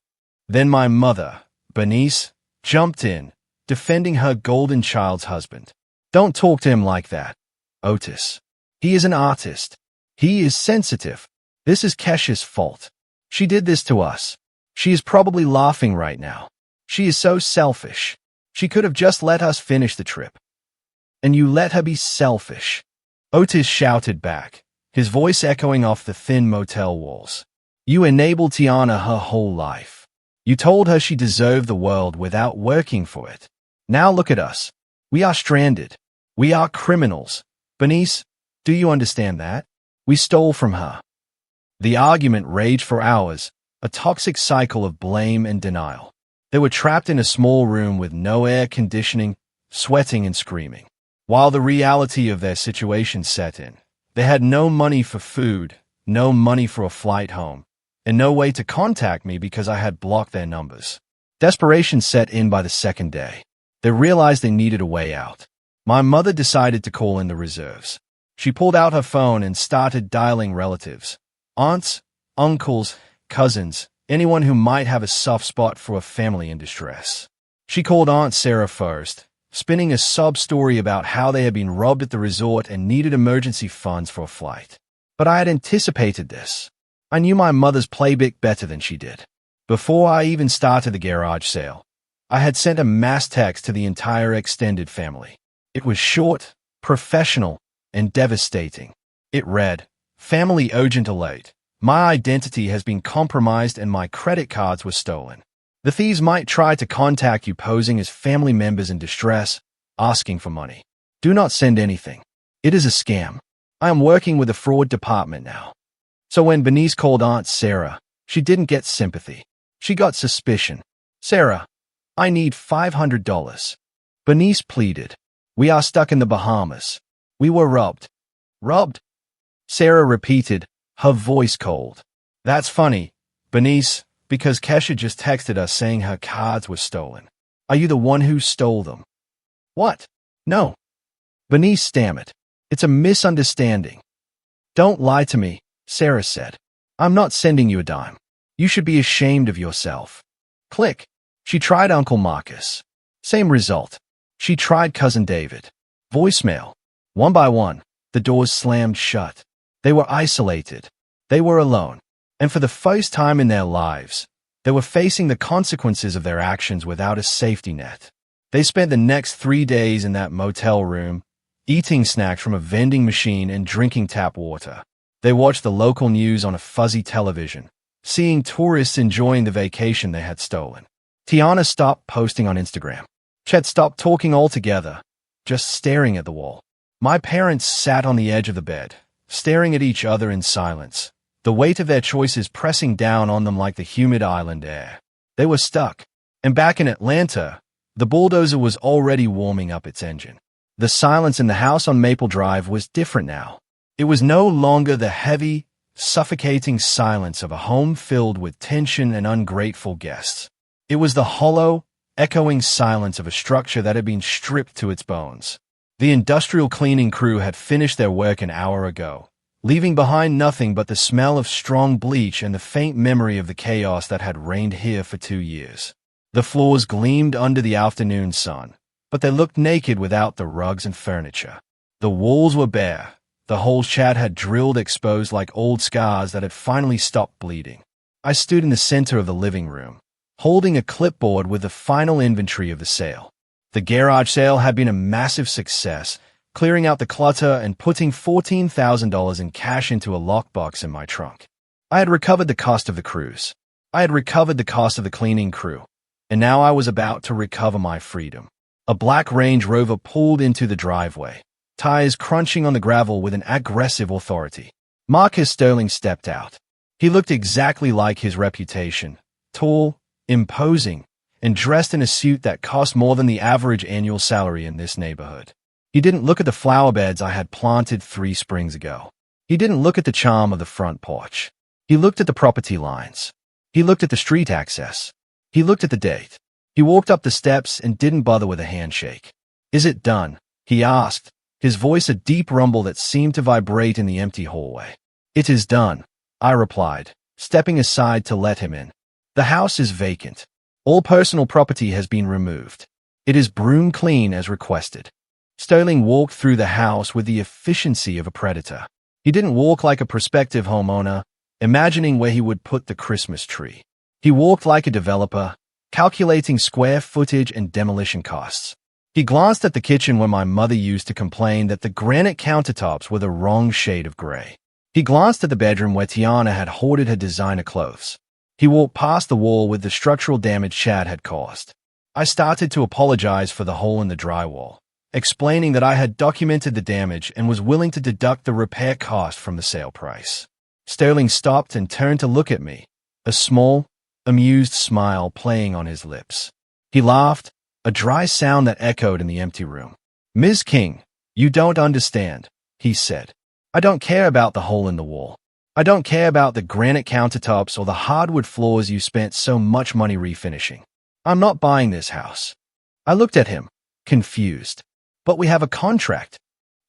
S1: Then my mother, Bernice, jumped in, defending her golden child's husband. "Don't talk to him like that, Otis. He is an artist. He is sensitive. This is Kesha's fault. She did this to us. She is probably laughing right now. She is so selfish. She could have just let us finish the trip. And you let her be selfish." Otis shouted back, his voice echoing off the thin motel walls. "You enabled Tiana her whole life. You told her she deserved the world without working for it. Now look at us. We are stranded. We are criminals. Bernice, do you understand that? We stole from her." The argument raged for hours, a toxic cycle of blame and denial. They were trapped in a small room with no air conditioning, sweating and screaming. While the reality of their situation set in, they had no money for food, no money for a flight home, and no way to contact me because I had blocked their numbers. Desperation set in by the second day. They realized they needed a way out. My mother decided to call in the reserves. She pulled out her phone and started dialing relatives. Aunts, uncles, cousins, anyone who might have a soft spot for a family in distress. She called Aunt Sarah first, spinning a sob story about how they had been robbed at the resort and needed emergency funds for a flight. But I had anticipated this. I knew my mother's playbook better than she did. Before I even started the garage sale, I had sent a mass text to the entire extended family. It was short, professional, and devastating. It read, "Family urgent alert. My identity has been compromised and my credit cards were stolen. The thieves might try to contact you posing as family members in distress, asking for money. Do not send anything. It is a scam. I am working with the fraud department now." So when Bernice called Aunt Sarah, she didn't get sympathy. She got suspicion. "Sarah, I need $500. Bernice pleaded. "We are stuck in the Bahamas. We were robbed." "Robbed?" Sarah repeated, her voice cold. "That's funny. Bernice, because Kesha just texted us saying her cards were stolen. Are you the one who stole them? What? No. Bernice stammered. It's a misunderstanding. Don't lie to me, Sarah said. I'm not sending you a dime. You should be ashamed of yourself. Click. She tried Uncle Marcus. Same result. She tried Cousin David. Voicemail. One by one, the doors slammed shut. They were isolated. They were alone. And for the first time in their lives, they were facing the consequences of their actions without a safety net. They spent the next 3 days in that motel room, eating snacks from a vending machine and drinking tap water. They watched the local news on a fuzzy television, seeing tourists enjoying the vacation they had stolen. Tiana stopped posting on Instagram. Chet stopped talking altogether, just staring at the wall. My parents sat on the edge of the bed, staring at each other in silence, the weight of their choices pressing down on them like the humid island air. They were stuck. And back in Atlanta, the bulldozer was already warming up its engine. The silence in the house on Maple Drive was different now. It was no longer the heavy, suffocating silence of a home filled with tension and ungrateful guests. It was the hollow, echoing silence of a structure that had been stripped to its bones. The industrial cleaning crew had finished their work an hour ago, leaving behind nothing but the smell of strong bleach and the faint memory of the chaos that had reigned here for 2 years. The floors gleamed under the afternoon sun, but they looked naked without the rugs and furniture. The walls were bare. The holes Chad had drilled exposed like old scars that had finally stopped bleeding. I stood in the center of the living room, holding a clipboard with the final inventory of the sale. The garage sale had been a massive success, clearing out the clutter and putting $14,000 in cash into a lockbox in my trunk. I had recovered the cost of the cruise. I had recovered the cost of the cleaning crew. And now I was about to recover my freedom. A black Range Rover pulled into the driveway, tires crunching on the gravel with an aggressive authority. Marcus Sterling stepped out. He looked exactly like his reputation, tall, imposing, and dressed in a suit that cost more than the average annual salary in this neighborhood. He didn't look at the flower beds I had planted 3 springs ago. He didn't look at the charm of the front porch. He looked at the property lines. He looked at the street access. He looked at the date. He walked up the steps and didn't bother with a handshake. Is it done? He asked, his voice a deep rumble that seemed to vibrate in the empty hallway. It is done, I replied, stepping aside to let him in. The house is vacant. All personal property has been removed. It is broom clean as requested. Sterling walked through the house with the efficiency of a predator. He didn't walk like a prospective homeowner, imagining where he would put the Christmas tree. He walked like a developer, calculating square footage and demolition costs. He glanced at the kitchen where my mother used to complain that the granite countertops were the wrong shade of gray. He glanced at the bedroom where Tiana had hoarded her designer clothes. He walked past the wall with the structural damage Chad had caused. I started to apologize for the hole in the drywall, explaining that I had documented the damage and was willing to deduct the repair cost from the sale price. Sterling stopped and turned to look at me, a small, amused smile playing on his lips. He laughed, a dry sound that echoed in the empty room. Ms. King, you don't understand, he said. I don't care about the hole in the wall. I don't care about the granite countertops or the hardwood floors you spent so much money refinishing. I'm not buying this house. I looked at him, confused. But we have a contract.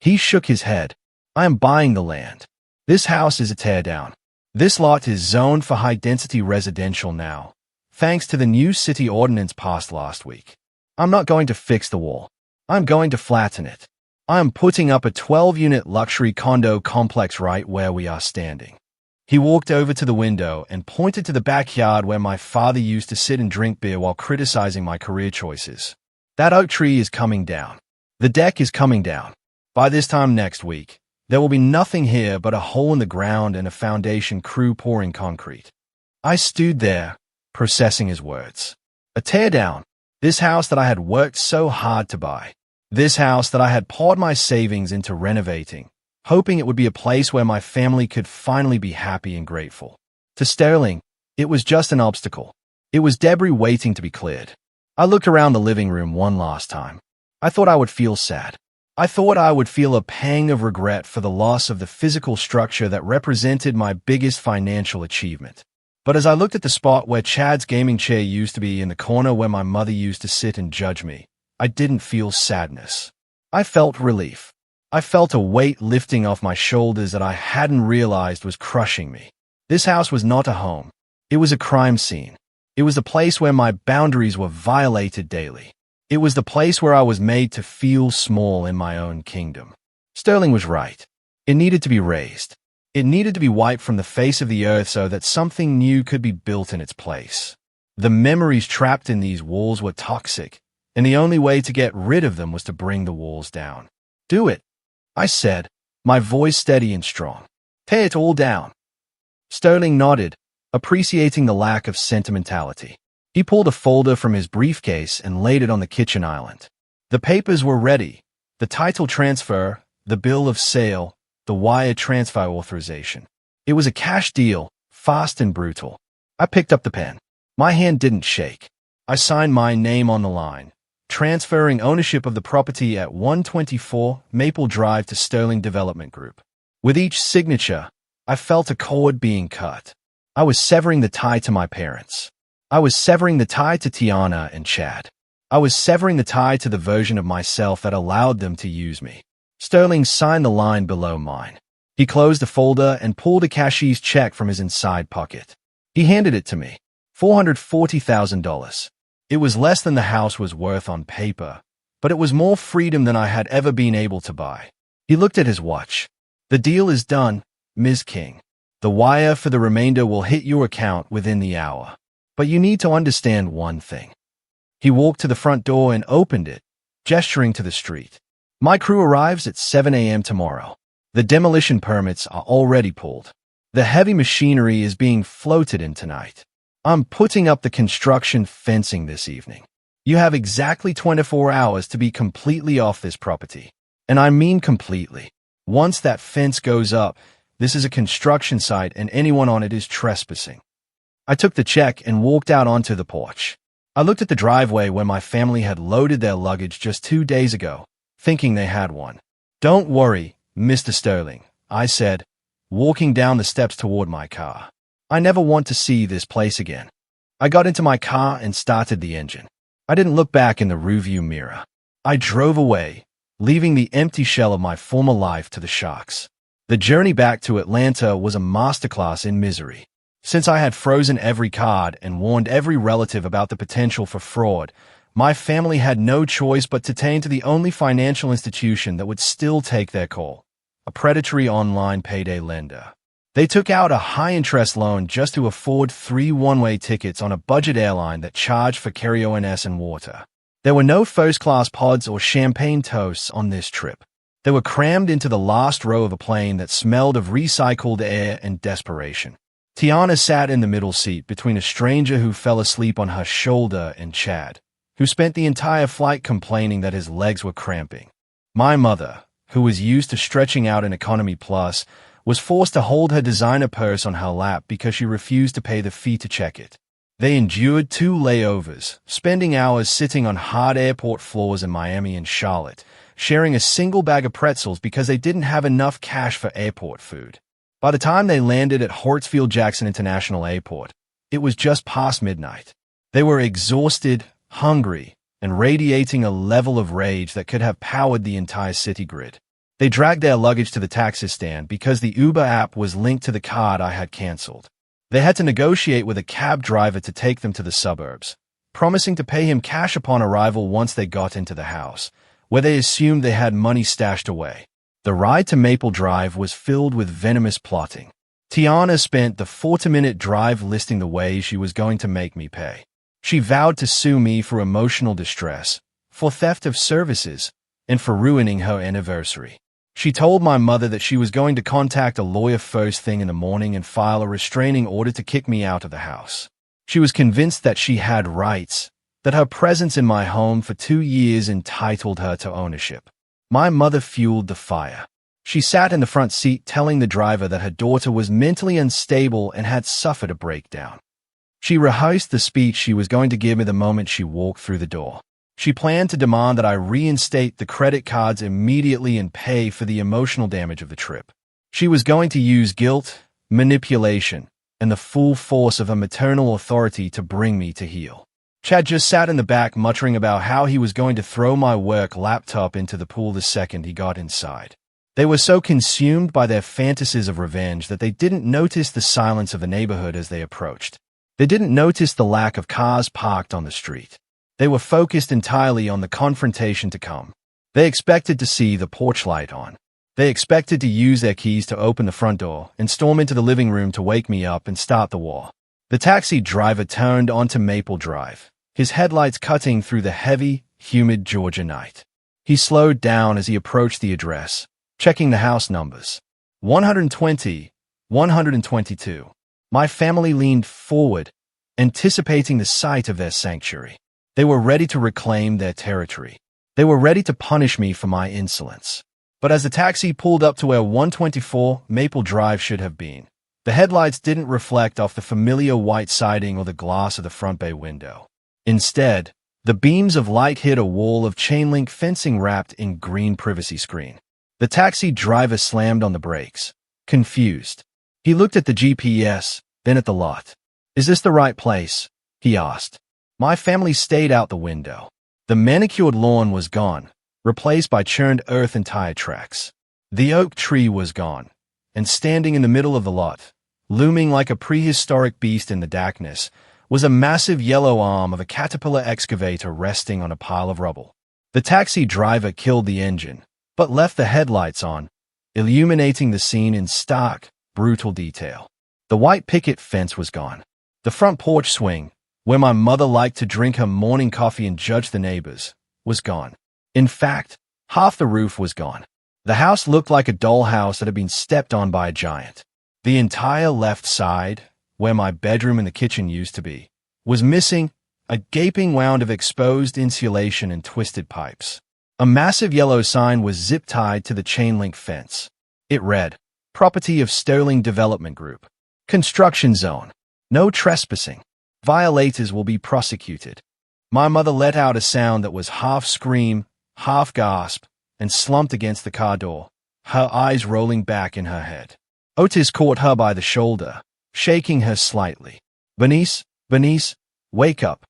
S1: He shook his head. I am buying the land. This house is a teardown. This lot is zoned for high-density residential now, thanks to the new city ordinance passed last week. I'm not going to fix the wall. I'm going to flatten it. I am putting up a 12-unit luxury condo complex right where we are standing. He walked over to the window and pointed to the backyard where my father used to sit and drink beer while criticizing my career choices. That oak tree is coming down. The deck is coming down. By this time next week, there will be nothing here but a hole in the ground and a foundation crew pouring concrete. I stood there, processing his words. A teardown. This house that I had worked so hard to buy. This house that I had poured my savings into renovating, hoping it would be a place where my family could finally be happy and grateful. To Sterling, it was just an obstacle. It was debris waiting to be cleared. I looked around the living room one last time. I thought I would feel sad. I thought I would feel a pang of regret for the loss of the physical structure that represented my biggest financial achievement. But as I looked at the spot where Chad's gaming chair used to be in the corner where my mother used to sit and judge me, I didn't feel sadness. I felt relief. I felt a weight lifting off my shoulders that I hadn't realized was crushing me. This house was not a home. It was a crime scene. It was the place where my boundaries were violated daily. It was the place where I was made to feel small in my own kingdom. Sterling was right. It needed to be raised. It needed to be wiped from the face of the earth so that something new could be built in its place. The memories trapped in these walls were toxic, and the only way to get rid of them was to bring the walls down. Do it, I said, my voice steady and strong. Tear it all down. Sterling nodded, appreciating the lack of sentimentality. He pulled a folder from his briefcase and laid it on the kitchen island. The papers were ready. The title transfer, the bill of sale, the wire transfer authorization. It was a cash deal, fast and brutal. I picked up the pen. My hand didn't shake. I signed my name on the line, transferring ownership of the property at 124 Maple Drive to Sterling Development Group. With each signature, I felt a cord being cut. I was severing the tie to my parents. I was severing the tie to Tiana and Chad. I was severing the tie to the version of myself that allowed them to use me. Sterling signed the line below mine. He closed the folder and pulled a cashier's check from his inside pocket. He handed it to me. $440,000. It was less than the house was worth on paper, but it was more freedom than I had ever been able to buy. He looked at his watch. The deal is done, Ms. King. The wire for the remainder will hit your account within the hour. But you need to understand one thing. He walked to the front door and opened it, gesturing to the street. My crew arrives at 7 a.m. tomorrow. The demolition permits are already pulled. The heavy machinery is being floated in tonight. I'm putting up the construction fencing this evening. You have exactly 24 hours to be completely off this property. And I mean completely. Once that fence goes up, this is a construction site and anyone on it is trespassing. I took the check and walked out onto the porch. I looked at the driveway where my family had loaded their luggage just 2 days ago, thinking they had one. Don't worry, Mr. Sterling, I said, walking down the steps toward my car. I never want to see this place again. I got into my car and started the engine. I didn't look back in the rearview mirror. I drove away, leaving the empty shell of my former life to the sharks. The journey back to Atlanta was a masterclass in misery. Since I had frozen every card and warned every relative about the potential for fraud, my family had no choice but to turn to the only financial institution that would still take their call, a predatory online payday lender. They took out a high-interest loan just to afford 3 one-way tickets on a budget airline that charged for carry-ons and water. There were no first-class pods or champagne toasts on this trip. They were crammed into the last row of a plane that smelled of recycled air and desperation. Tiana sat in the middle seat between a stranger who fell asleep on her shoulder and Chad, who spent the entire flight complaining that his legs were cramping. My mother, who was used to stretching out in economy plus, was forced to hold her designer purse on her lap because she refused to pay the fee to check it. They endured 2 layovers, spending hours sitting on hard airport floors in Miami and Charlotte, sharing a single bag of pretzels because they didn't have enough cash for airport food. By the time they landed at Hartsfield-Jackson International Airport, it was just past midnight. They were exhausted, hungry, and radiating a level of rage that could have powered the entire city grid. They dragged their luggage to the taxi stand because the Uber app was linked to the card I had canceled. They had to negotiate with a cab driver to take them to the suburbs, promising to pay him cash upon arrival once they got into the house, where they assumed they had money stashed away. The ride to Maple Drive was filled with venomous plotting. Tiana spent the 40-minute drive listing the ways she was going to make me pay. She vowed to sue me for emotional distress, for theft of services, and for ruining her anniversary. She told my mother that she was going to contact a lawyer first thing in the morning and file a restraining order to kick me out of the house. She was convinced that she had rights, that her presence in my home for 2 years entitled her to ownership. My mother fueled the fire. She sat in the front seat telling the driver that her daughter was mentally unstable and had suffered a breakdown. She rehearsed the speech she was going to give me the moment she walked through the door. She planned to demand that I reinstate the credit cards immediately and pay for the emotional damage of the trip. She was going to use guilt, manipulation, and the full force of a maternal authority to bring me to heel. Chad just sat in the back muttering about how he was going to throw my work laptop into the pool the second he got inside. They were so consumed by their fantasies of revenge that they didn't notice the silence of the neighborhood as they approached. They didn't notice the lack of cars parked on the street. They were focused entirely on the confrontation to come. They expected to see the porch light on. They expected to use their keys to open the front door and storm into the living room to wake me up and start the war. The taxi driver turned onto Maple Drive, his headlights cutting through the heavy, humid Georgia night. He slowed down as he approached the address, checking the house numbers. 120, 122. My family leaned forward, anticipating the sight of their sanctuary. They were ready to reclaim their territory. They were ready to punish me for my insolence. But as the taxi pulled up to where 124 Maple Drive should have been, the headlights didn't reflect off the familiar white siding or the glass of the front bay window. Instead, the beams of light hit a wall of chain-link fencing wrapped in green privacy screen. The taxi driver slammed on the brakes, confused. He looked at the GPS, then at the lot. "Is this the right place?" he asked. My family stayed out the window. The manicured lawn was gone, replaced by churned earth and tire tracks. The oak tree was gone, and standing in the middle of the lot, looming like a prehistoric beast in the darkness, was a massive yellow arm of a Caterpillar excavator resting on a pile of rubble. The taxi driver killed the engine, but left the headlights on, illuminating the scene in stark, brutal detail. The white picket fence was gone. The front porch swing, where my mother liked to drink her morning coffee and judge the neighbors, was gone. In fact, half the roof was gone. The house looked like a dollhouse that had been stepped on by a giant. The entire left side, where my bedroom and the kitchen used to be, was missing, a gaping wound of exposed insulation and twisted pipes. A massive yellow sign was zip-tied to the chain-link fence. It read, "Property of Sterling Development Group. Construction zone. No trespassing. Violators will be prosecuted." My mother let out a sound that was half scream, half gasp, and slumped against the car door, her eyes rolling back in her head. Otis caught her by the shoulder, shaking her slightly. Bernice, wake up."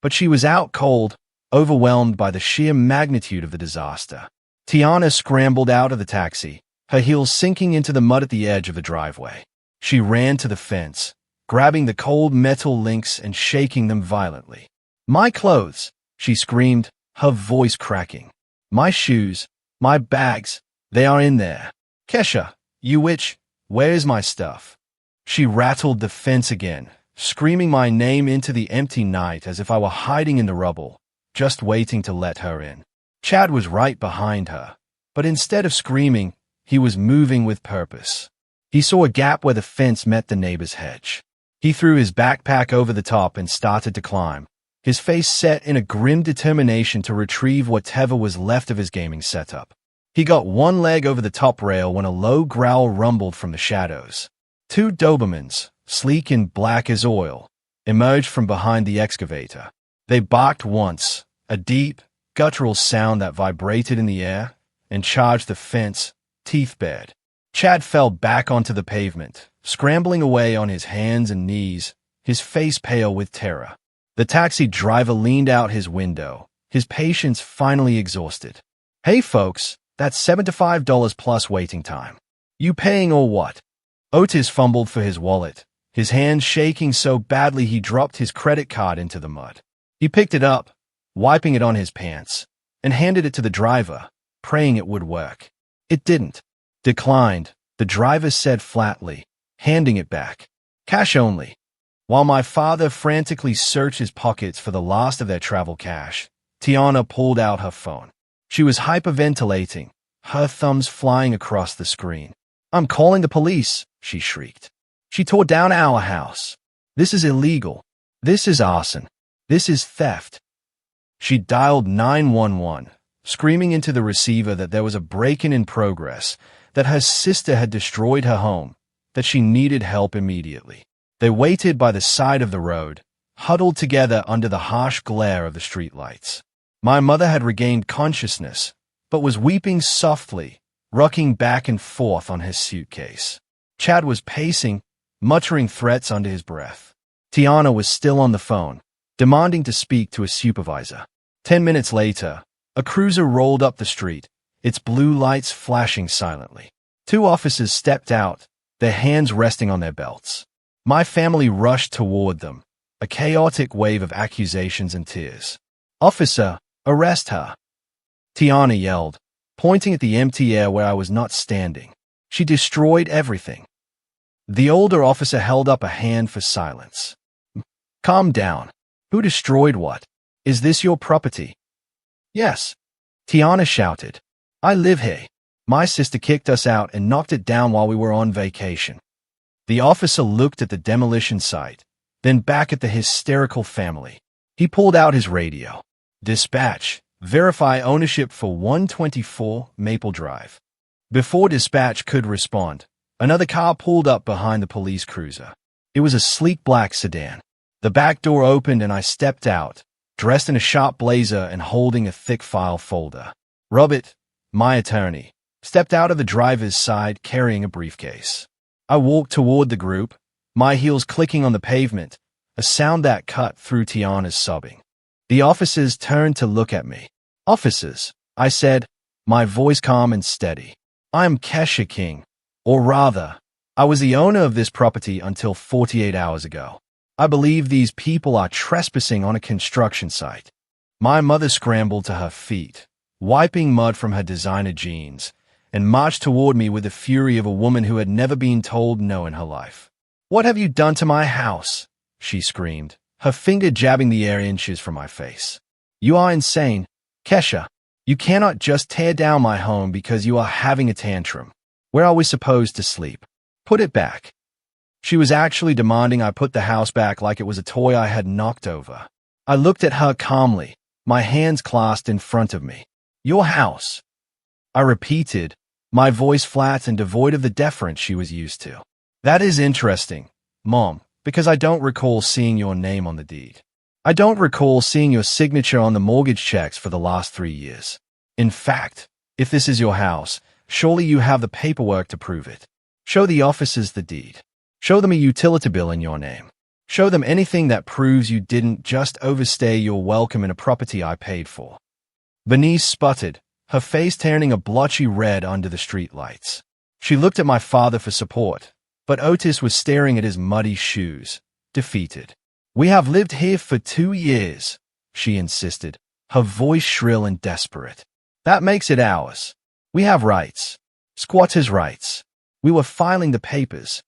S1: But she was out cold, overwhelmed by the sheer magnitude of the disaster. Tiana scrambled out of the taxi, her heels sinking into the mud at the edge of the driveway. She ran to the fence, grabbing the cold metal links and shaking them violently. "My clothes!" she screamed, her voice cracking. "My shoes, my bags, they are in there. Kesha, you witch, where is my stuff?" She rattled the fence again, screaming my name into the empty night as if I were hiding in the rubble, just waiting to let her in. Chad was right behind her, but instead of screaming, he was moving with purpose. He saw a gap where the fence met the neighbor's hedge. He threw his backpack over the top and started to climb, his face set in a grim determination to retrieve whatever was left of his gaming setup. He got one leg over the top rail when a low growl rumbled from the shadows. Two Dobermans, sleek and black as oil, emerged from behind the excavator. They barked once, a deep, guttural sound that vibrated in the air, and charged the fence, teeth bared. Chad fell back onto the pavement, scrambling away on his hands and knees, his face pale with terror. The taxi driver leaned out his window, his patience finally exhausted. "Hey folks, that's $75 plus waiting time. You paying or what?" Otis fumbled for his wallet, his hands shaking so badly he dropped his credit card into the mud. He picked it up, wiping it on his pants, and handed it to the driver, praying it would work. It didn't. "Declined," the driver said flatly, handing it back. "Cash only." While my father frantically searched his pockets for the last of their travel cash, Tiana pulled out her phone. She was hyperventilating, her thumbs flying across the screen. "I'm calling the police," she shrieked. "She tore down our house. This is illegal. This is arson. This is theft." She dialed 911, screaming into the receiver that there was a break-in in progress, that her sister had destroyed her home, that she needed help immediately. They waited by the side of the road, huddled together under the harsh glare of the streetlights. My mother had regained consciousness, but was weeping softly, rocking back and forth on his suitcase. Chad was pacing, muttering threats under his breath. Tiana was still on the phone, demanding to speak to a supervisor. 10 minutes later, a cruiser rolled up the street, its blue lights flashing silently. 2 officers stepped out, their hands resting on their belts. My family rushed toward them, a chaotic wave of accusations and tears. "Officer, arrest her!" Tiana yelled, pointing at the empty air where I was not standing. "She destroyed everything." The older officer held up a hand for silence. "Calm down. Who destroyed what? Is this your property?" "Yes," Tiana shouted. "I live here. My sister kicked us out and knocked it down while we were on vacation." The officer looked at the demolition site, then back at the hysterical family. He pulled out his radio. "Dispatch, verify ownership for 124 Maple Drive." Before dispatch could respond, another car pulled up behind the police cruiser. It was a sleek black sedan. The back door opened and I stepped out, dressed in a sharp blazer and holding a thick file folder. Robert, my attorney, stepped out of the driver's side carrying a briefcase. I walked toward the group, my heels clicking on the pavement, a sound that cut through Tiana's sobbing. The officers turned to look at me. "Officers," I said, my voice calm and steady. "I am Kesha King, or rather, I was the owner of this property until 48 hours ago. I believe these people are trespassing on a construction site." My mother scrambled to her feet, wiping mud from her designer jeans, and marched toward me with the fury of a woman who had never been told no in her life. "What have you done to my house?" she screamed, her finger jabbing the air inches from my face. "You are insane, Kesha. You cannot just tear down my home because you are having a tantrum. Where are we supposed to sleep? Put it back." She was actually demanding I put the house back like it was a toy I had knocked over. I looked at her calmly, my hands clasped in front of me. "Your house," I repeated, my voice flat and devoid of the deference she was used to. "That is interesting, Mom, because I don't recall seeing your name on the deed. I don't recall seeing your signature on the mortgage checks for the last 3 years. In fact, if this is your house, surely you have the paperwork to prove it. Show the officers the deed. Show them a utility bill in your name. Show them anything that proves you didn't just overstay your welcome in a property I paid for." Bernice sputtered, her face turning a blotchy red under the streetlights. She looked at my father for support, but Otis was staring at his muddy shoes, defeated. "We have lived here for 2 years," she insisted, her voice shrill and desperate. "That makes it ours. We have rights. Squatters' rights. We were filing the papers."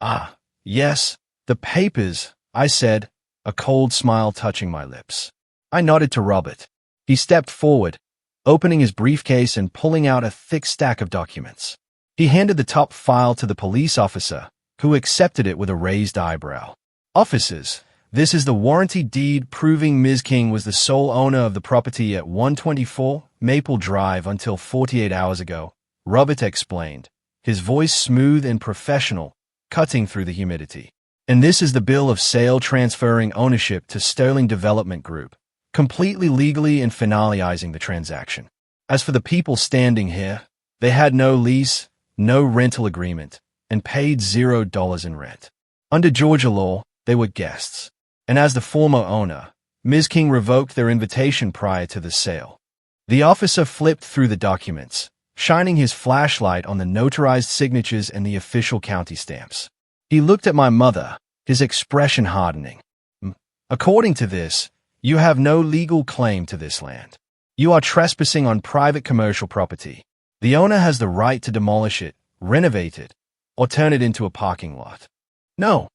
S1: "Ah, yes, the papers," I said, a cold smile touching my lips. I nodded to Robert. He stepped forward, opening his briefcase and pulling out a thick stack of documents. He handed the top file to the police officer, who accepted it with a raised eyebrow. "Officers, this is the warranty deed proving Ms. King was the sole owner of the property at 124 Maple Drive until 48 hours ago," Robert explained, his voice smooth and professional, cutting through the humidity. "And this is the bill of sale transferring ownership to Sterling Development Group, completely legally and finalizing the transaction. As for the people standing here, they had no lease, no rental agreement, and paid $0 in rent. Under Georgia law, they were guests. And as the former owner, Ms. King revoked their invitation prior to the sale." The officer flipped through the documents, shining his flashlight on the notarized signatures and the official county stamps. He looked at my mother, his expression hardening. "According to this, you have no legal claim to this land. You are trespassing on private commercial property. The owner has the right to demolish it, renovate it, or turn it into a parking lot." "No,"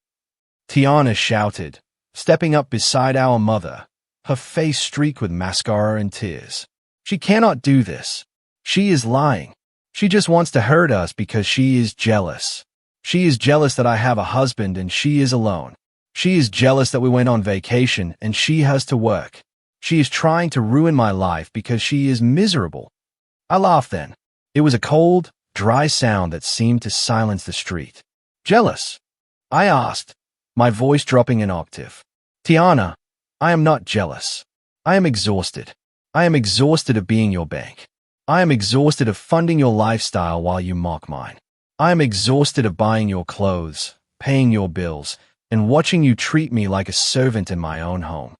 S1: Tiana shouted, stepping up beside our mother, her face streaked with mascara and tears. "She cannot do this. She is lying. She just wants to hurt us because she is jealous. She is jealous that I have a husband and she is alone. She is jealous that we went on vacation and she has to work. She is trying to ruin my life because she is miserable." I laughed then. It was a cold, dry sound that seemed to silence the street. "Jealous?" I asked, my voice dropping an octave. "Tiana, I am not jealous. I am exhausted. I am exhausted of being your bank. I am exhausted of funding your lifestyle while you mock mine. I am exhausted of buying your clothes, paying your bills, and watching you treat me like a servant in my own home.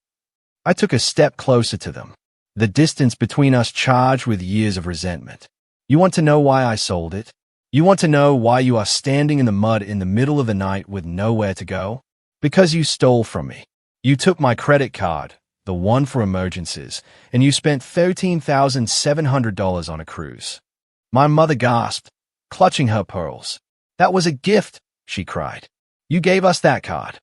S1: I took a step closer to them, the distance between us charged with years of resentment. You want to know why I sold it? You want to know why you are standing in the mud in the middle of the night with nowhere to go? Because you stole from me. You took my credit card, the one for emergencies, and you spent $13,700 on a cruise. My mother gasped, clutching her pearls. That was a gift, she cried. You gave us that card.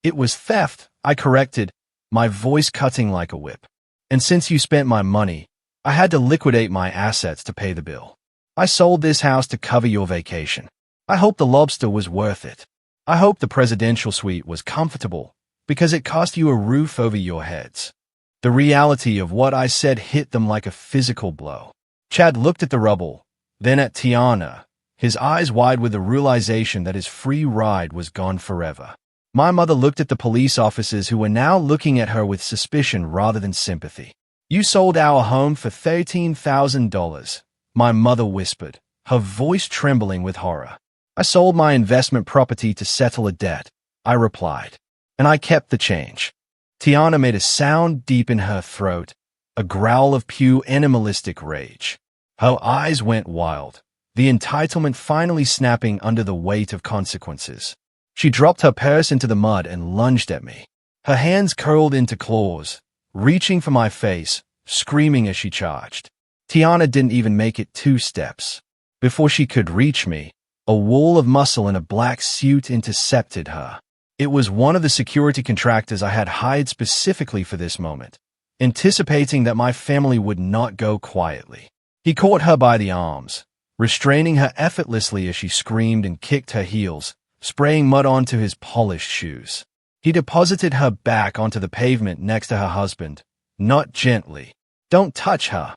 S1: It was theft, I corrected, my voice cutting like a whip. And since you spent my money, I had to liquidate my assets to pay the bill. I sold this house to cover your vacation. I hope the lobster was worth it. I hope the presidential suite was comfortable, because it cost you a roof over your heads. The reality of what I said hit them like a physical blow. Chad looked at the rubble, then at Tiana, his eyes wide with the realization that his free ride was gone forever. My mother looked at the police officers who were now looking at her with suspicion rather than sympathy. You sold our home for $13,000, my mother whispered, her voice trembling with horror. I sold my investment property to settle a debt, I replied, and I kept the change. Tiana made a sound deep in her throat, a growl of pure animalistic rage. Her eyes went wild, the entitlement finally snapping under the weight of consequences. She dropped her purse into the mud and lunged at me. Her hands curled into claws, reaching for my face, screaming as she charged. Tiana didn't even make it 2 steps. Before she could reach me, a wall of muscle in a black suit intercepted her. It was one of the security contractors I had hired specifically for this moment, anticipating that my family would not go quietly. He caught her by the arms, restraining her effortlessly as she screamed and kicked her heels, spraying mud onto his polished shoes. He deposited her back onto the pavement next to her husband, not gently. Don't touch her,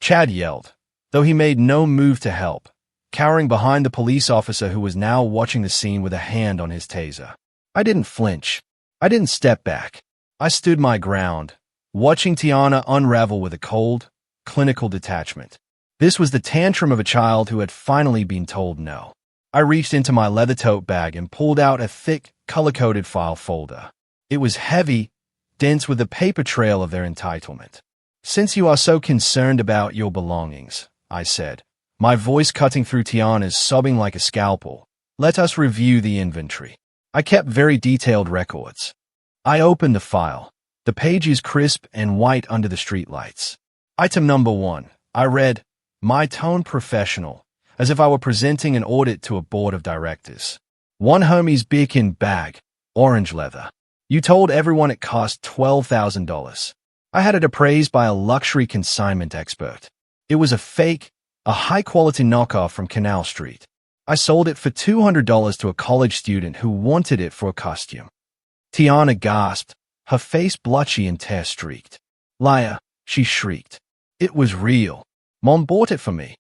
S1: Chad yelled, though he made no move to help, cowering behind the police officer who was now watching the scene with a hand on his taser. I didn't flinch. I didn't step back. I stood my ground, watching Tiana unravel with a cold, clinical detachment. This was the tantrum of a child who had finally been told no. I reached into my leather tote bag and pulled out a thick, color-coded file folder. It was heavy, dense with the paper trail of their entitlement. Since you are so concerned about your belongings, I said, my voice cutting through Tiana's sobbing like a scalpel, let us review the inventory. I kept very detailed records. I opened the file, the pages crisp and white under the streetlights. Item number 1, I read, my tone professional, as if I were presenting an audit to a board of directors. One Hermes Birkin bag, orange leather. You told everyone it cost $12,000. I had it appraised by a luxury consignment expert. It was a fake, a high-quality knockoff from Canal Street. I sold it for $200 to a college student who wanted it for a costume. Tiana gasped, her face blotchy and tear-streaked. Liar, she shrieked. It was real. Mom bought it for me.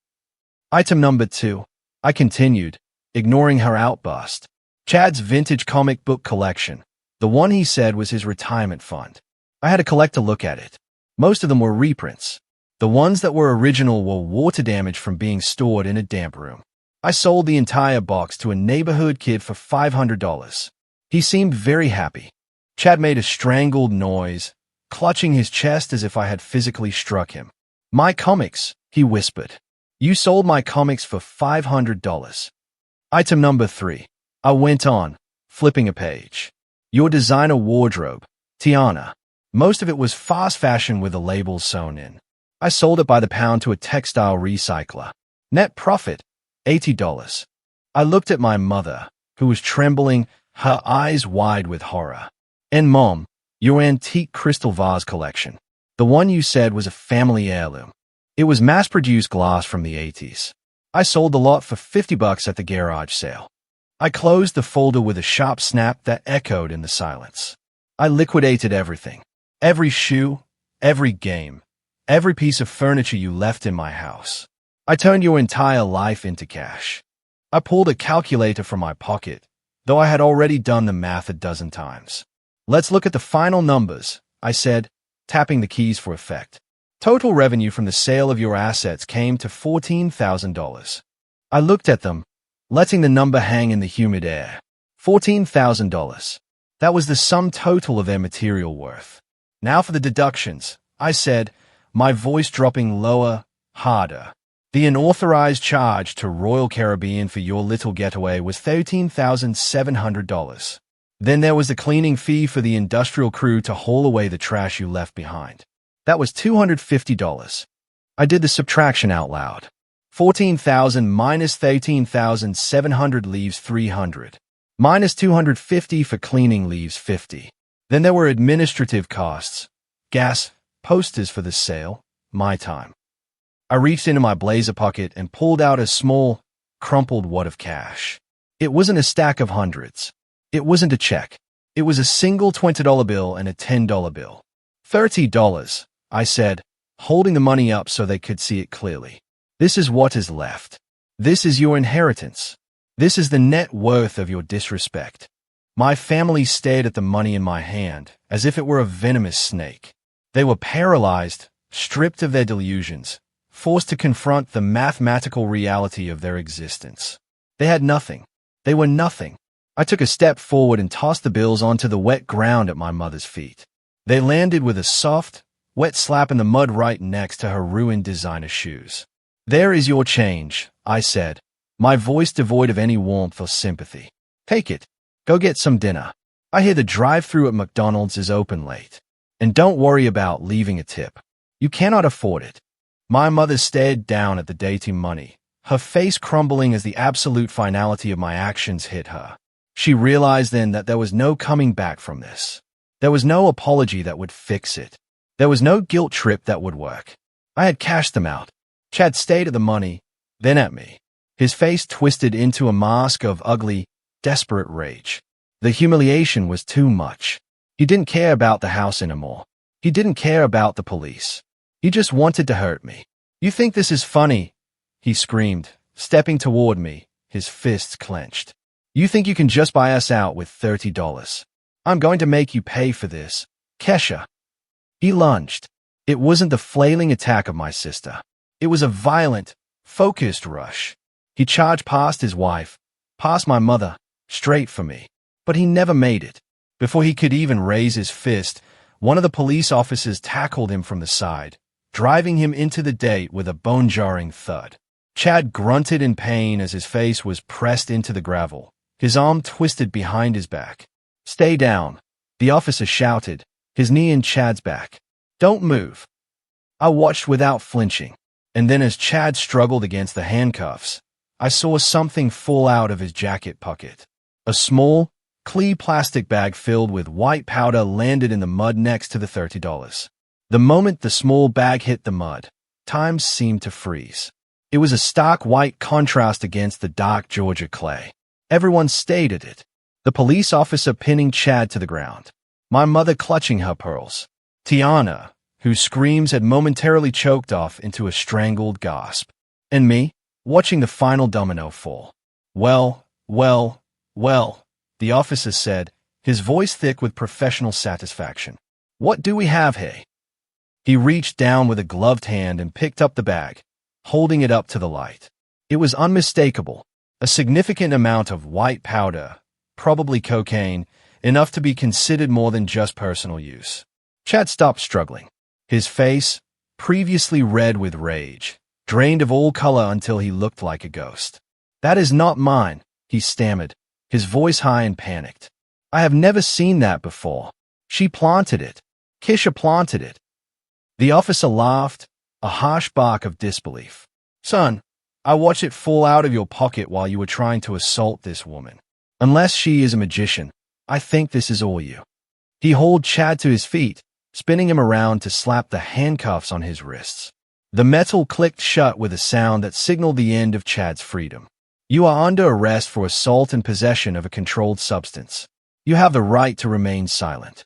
S1: Item number 2, I continued, ignoring her outburst. Chad's vintage comic book collection, the one he said was his retirement fund. I had to collect a look at it. Most of them were reprints. The ones that were original were water damage from being stored in a damp room. I sold the entire box to a neighborhood kid for $500. He seemed very happy. Chad made a strangled noise, clutching his chest as if I had physically struck him. My comics, he whispered. You sold my comics for $500. Item number 3. I went on, flipping a page. Your designer wardrobe, Tiana. Most of it was fast fashion with the labels sewn in. I sold it by the pound to a textile recycler. Net profit, $80. I looked at my mother, who was trembling, her eyes wide with horror. And Mom, your antique crystal vase collection. The one you said was a family heirloom. It was mass-produced glass from the 80s. I sold the lot for $50 at the garage sale. I closed the folder with a sharp snap that echoed in the silence. I liquidated everything. Every shoe, every game, every piece of furniture you left in my house. I turned your entire life into cash. I pulled a calculator from my pocket, though I had already done the math a dozen times. Let's look at the final numbers, I said, tapping the keys for effect. Total revenue from the sale of your assets came to $14,000. I looked at them, letting the number hang in the humid air. $14,000. That was the sum total of their material worth. Now for the deductions, I said, my voice dropping lower, harder. The unauthorized charge to Royal Caribbean for your little getaway was $13,700. Then there was the cleaning fee for the industrial crew to haul away the trash you left behind. That was $250. I did the subtraction out loud. 14,000 minus 13,700 leaves 300. Minus 250 for cleaning leaves 50. Then there were administrative costs, gas, posters for the sale, my time. I reached into my blazer pocket and pulled out a small, crumpled wad of cash. It wasn't a stack of hundreds. It wasn't a check. It was a single $20 bill and a $10 bill. $30, I said, holding the money up so they could see it clearly. This is what is left. This is your inheritance. This is the net worth of your disrespect. My family stared at the money in my hand as if it were a venomous snake. They were paralyzed, stripped of their delusions, forced to confront the mathematical reality of their existence. They had nothing. They were nothing. I took a step forward and tossed the bills onto the wet ground at my mother's feet. They landed with a soft, wet slap in the mud right next to her ruined designer shoes. There is your change, I said, my voice devoid of any warmth or sympathy. Take it. Go get some dinner. I hear the drive-thru at McDonald's is open late. And don't worry about leaving a tip. You cannot afford it. My mother stared down at the dating money, her face crumbling as the absolute finality of my actions hit her. She realized then that there was no coming back from this. There was no apology that would fix it. There was no guilt trip that would work. I had cashed them out. Chad stayed at the money, then at me. His face twisted into a mask of ugly, desperate rage. The humiliation was too much. He didn't care about the house anymore. He didn't care about the police. He just wanted to hurt me. You think this is funny? He screamed, stepping toward me, his fists clenched. You think you can just buy us out with $30? I'm going to make you pay for this, Kesha. He lunged. It wasn't the flailing attack of my sister. It was a violent, focused rush. He charged past his wife, past my mother, straight for me. But he never made it. Before he could even raise his fist, one of the police officers tackled him from the side, driving him into the date with a bone-jarring thud. Chad grunted in pain as his face was pressed into the gravel, his arm twisted behind his back. Stay down, the officer shouted, his knee in Chad's back. Don't move. I watched without flinching, and then as Chad struggled against the handcuffs, I saw something fall out of his jacket pocket. A small, clear plastic bag filled with white powder landed in the mud next to the $30. The moment the small bag hit the mud, time seemed to freeze. It was a stark white contrast against the dark Georgia clay. Everyone stared at it. The police officer pinning Chad to the ground. My mother clutching her pearls. Tiana, whose screams had momentarily choked off into a strangled gasp. And me, watching the final domino fall. Well, the officer said, his voice thick with professional satisfaction. What do we have here? He reached down with a gloved hand and picked up the bag, holding it up to the light. It was unmistakable, a significant amount of white powder, probably cocaine, enough to be considered more than just personal use. Chad stopped struggling. His face, previously red with rage, drained of all color until he looked like a ghost. That is not mine, he stammered, his voice high and panicked. I have never seen that before. She planted it. Kesha planted it. The officer laughed, a harsh bark of disbelief. Son, I watched it fall out of your pocket while you were trying to assault this woman. Unless she is a magician, I think this is all you. He hauled Chad to his feet, spinning him around to slap the handcuffs on his wrists. The metal clicked shut with a sound that signaled the end of Chad's freedom. You are under arrest for assault and possession of a controlled substance. You have the right to remain silent.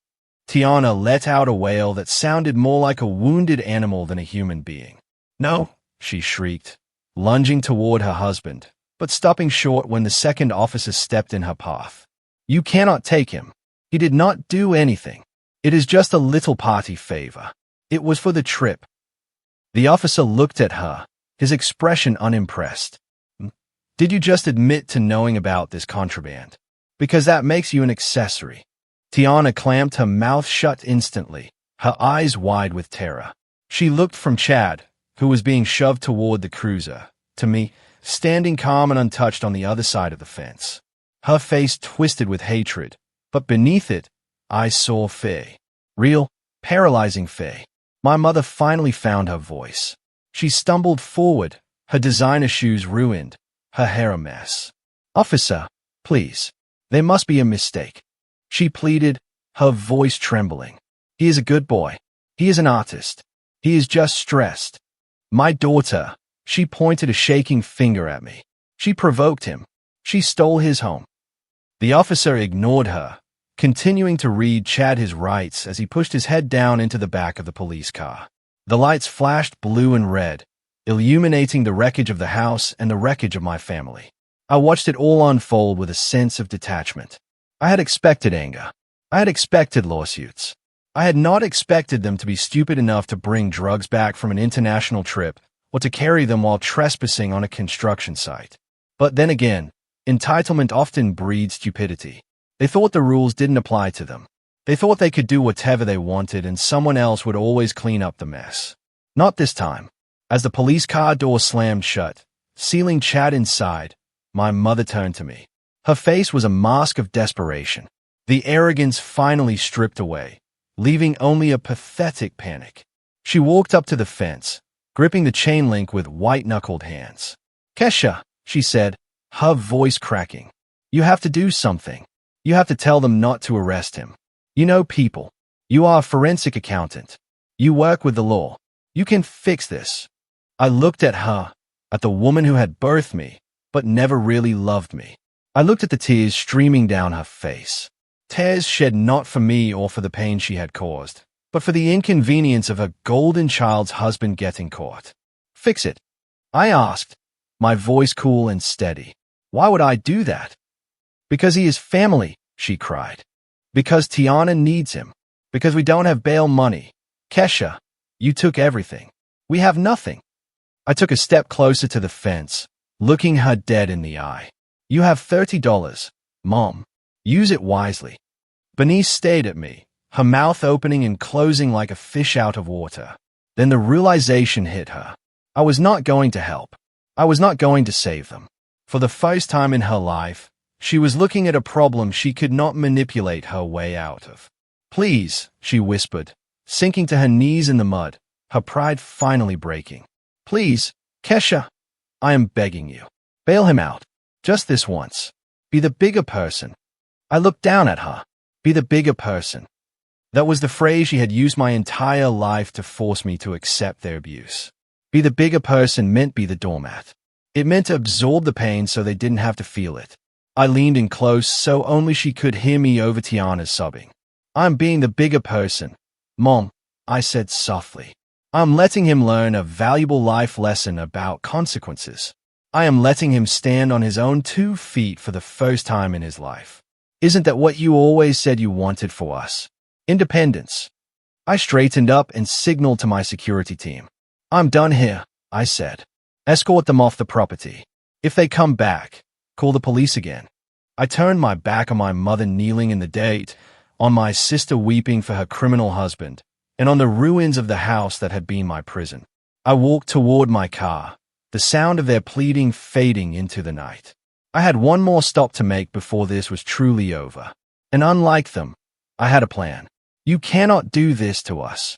S1: Tiana let out a wail that sounded more like a wounded animal than a human being. No, she shrieked, lunging toward her husband, but stopping short when the second officer stepped in her path. You cannot take him. He did not do anything. It is just a little party favor. It was for the trip. The officer looked at her, his expression unimpressed. Did you just admit to knowing about this contraband? Because that makes you an accessory. Tiana clamped her mouth shut instantly, her eyes wide with terror. She looked from Chad, who was being shoved toward the cruiser, to me, standing calm and untouched on the other side of the fence. Her face twisted with hatred, but beneath it, I saw fear. Real, paralyzing fear. My mother finally found her voice. She stumbled forward, her designer shoes ruined, her hair a mess. "Officer, please. There must be a mistake," she pleaded, her voice trembling. "He is a good boy. He is an artist. He is just stressed." "My daughter," she pointed a shaking finger at me. "She provoked him. She stole his home." The officer ignored her, continuing to read Chad his rights as he pushed his head down into the back of the police car. The lights flashed blue and red, illuminating the wreckage of the house and the wreckage of my family. I watched it all unfold with a sense of detachment. I had expected anger. I had expected lawsuits. I had not expected them to be stupid enough to bring drugs back from an international trip or to carry them while trespassing on a construction site. But then again, entitlement often breeds stupidity. They thought the rules didn't apply to them. They thought they could do whatever they wanted and someone else would always clean up the mess. Not this time. As the police car door slammed shut, sealing Chad inside, my mother turned to me. Her face was a mask of desperation. The arrogance finally stripped away, leaving only a pathetic panic. She walked up to the fence, gripping the chain link with white-knuckled hands. "Kesha," she said, her voice cracking. "You have to do something. You have to tell them not to arrest him. You know people. You are a forensic accountant. You work with the law. You can fix this." I looked at her, at the woman who had birthed me, but never really loved me. I looked at the tears streaming down her face. Tears shed not for me or for the pain she had caused, but for the inconvenience of her golden child's husband getting caught. "Fix it?" I asked, my voice cool and steady. "Why would I do that?" "Because he is family," she cried. "Because Tiana needs him. Because we don't have bail money. Kesha, you took everything. We have nothing." I took a step closer to the fence, looking her dead in the eye. "You have $30, Mom. Use it wisely." Bernice stared at me, her mouth opening and closing like a fish out of water. Then the realization hit her. I was not going to help. I was not going to save them. For the first time in her life, she was looking at a problem she could not manipulate her way out of. "Please," she whispered, sinking to her knees in the mud, her pride finally breaking. "Please, Kesha, I am begging you. Bail him out. Just this once. Be the bigger person." I looked down at her. Be the bigger person. That was the phrase she had used my entire life to force me to accept their abuse. Be the bigger person meant be the doormat. It meant to absorb the pain so they didn't have to feel it. I leaned in close so only she could hear me over Tiana's sobbing. "I'm being the bigger person, Mom," I said softly. "I'm letting him learn a valuable life lesson about consequences. I am letting him stand on his own 2 feet for the first time in his life. Isn't that what you always said you wanted for us? Independence." I straightened up and signaled to my security team. "I'm done here," I said. "Escort them off the property. If they come back, call the police again." I turned my back on my mother kneeling in the dirt, on my sister weeping for her criminal husband, and on the ruins of the house that had been my prison. I walked toward my car, the sound of their pleading fading into the night. I had one more stop to make before this was truly over. And unlike them, I had a plan. "You cannot do this to us,"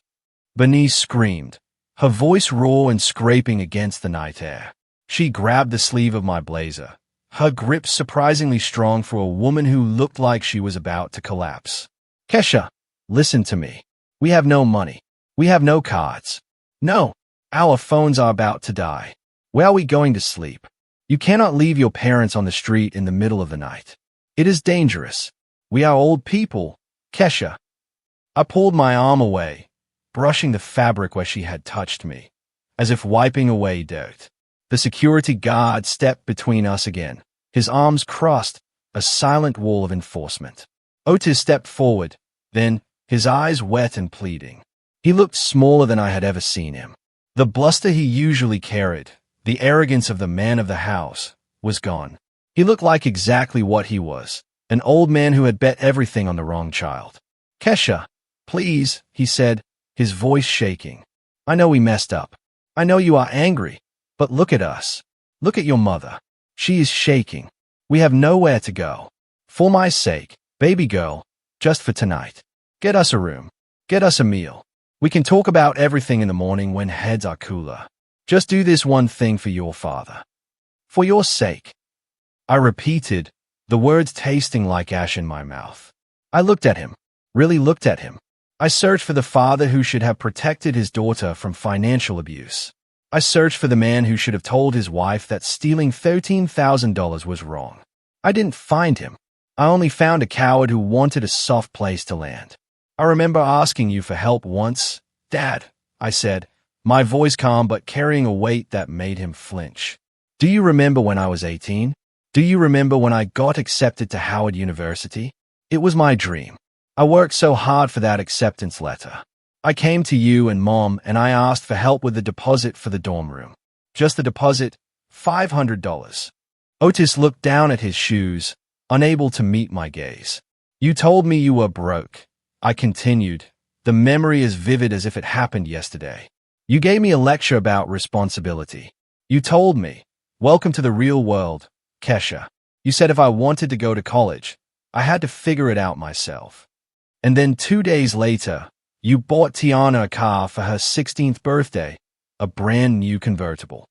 S1: Bernice screamed, her voice raw and scraping against the night air. She grabbed the sleeve of my blazer, her grip surprisingly strong for a woman who looked like she was about to collapse. "Kesha, listen to me. We have no money. We have no cards. No, our phones are about to die. Where are we going to sleep? You cannot leave your parents on the street in the middle of the night. It is dangerous. We are old people, Kesha." I pulled my arm away, brushing the fabric where she had touched me, as if wiping away dirt. The security guard stepped between us again, his arms crossed, a silent wall of enforcement. Otis stepped forward, then, his eyes wet and pleading. He looked smaller than I had ever seen him. The bluster he usually carried, the arrogance of the man of the house, was gone. He looked like exactly what he was, An old man who had bet everything on the wrong child. Kesha, please, he said, his voice shaking. I know we messed up. I know you are angry, but look at us. Look at your mother. She is shaking. We have nowhere to go. For my sake, baby girl, just for tonight. Get us a room. Get us a meal. We can talk about everything in the morning when heads are cooler. Just do this one thing for your father. For your sake. I repeated, the words tasting like ash in my mouth. I looked at him. Really looked at him. I searched for the father who should have protected his daughter from financial abuse. I searched for the man who should have told his wife that stealing $13,000 was wrong. I didn't find him. I only found a coward who wanted a soft place to land. I remember asking you for help once. Dad, I said, my voice calm but carrying a weight that made him flinch. Do you remember when I was 18? Do you remember when I got accepted to Howard University? It was my dream. I worked so hard for that acceptance letter. I came to you and Mom and I asked for help with the deposit for the dorm room. Just the deposit, $500. Otis looked down at his shoes, unable to meet my gaze. You told me you were broke. I continued, the memory as vivid as if it happened yesterday. You gave me a lecture about responsibility. You told me, welcome to the real world, Kesha. You said if I wanted to go to college, I had to figure it out myself. And then 2 days later, you bought Tiana a car for her 16th birthday, a brand new convertible.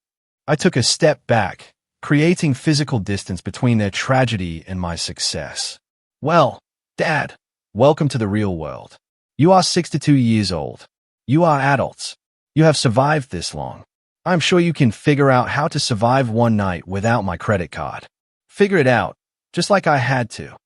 S1: I took a step back, creating physical distance between their tragedy and my success. Well, Dad, welcome to the real world. You are 62 years old. You are adults. You have survived this long. I'm sure you can figure out how to survive one night without my credit card. Figure it out, just like I had to.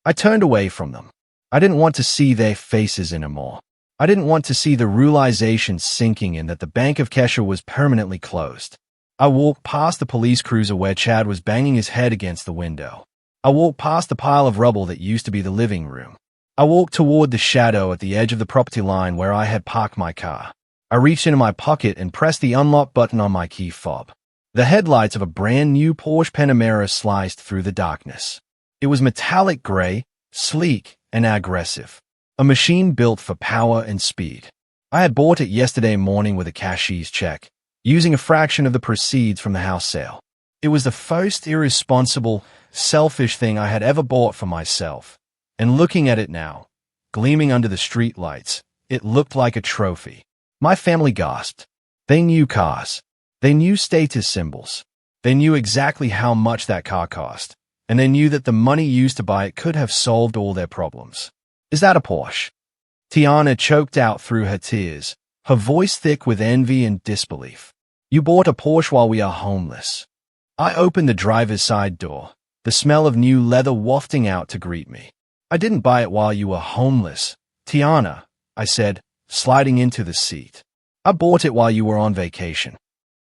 S1: I turned away from them. I didn't want to see their faces anymore. I didn't want to see the realization sinking in that the Bank of Kesha was permanently closed. I walked past the police cruiser where Chad was banging his head against the window. I walked past the pile of rubble that used to be the living room. I walked toward the shadow at the edge of the property line where I had parked my car. I reached into my pocket and pressed the unlock button on my key fob. The headlights of a brand new Porsche Panamera sliced through the darkness. It was metallic gray, sleek, and aggressive. A machine built for power and speed. I had bought it yesterday morning with a cashier's check, using a fraction of the proceeds from the house sale. It was the first irresponsible, selfish thing I had ever bought for myself. And looking at it now, gleaming under the streetlights, it looked like a trophy. My family gasped. They knew cars. They knew status symbols. They knew exactly how much that car cost. And they knew that the money used to buy it could have solved all their problems. Is that a Porsche? Tiana choked out through her tears, her voice thick with envy and disbelief. You bought a Porsche while we are homeless. I opened the driver's side door, the smell of new leather wafting out to greet me. I didn't buy it while you were homeless, Tiana, I said, sliding into the seat. I bought it while you were on vacation.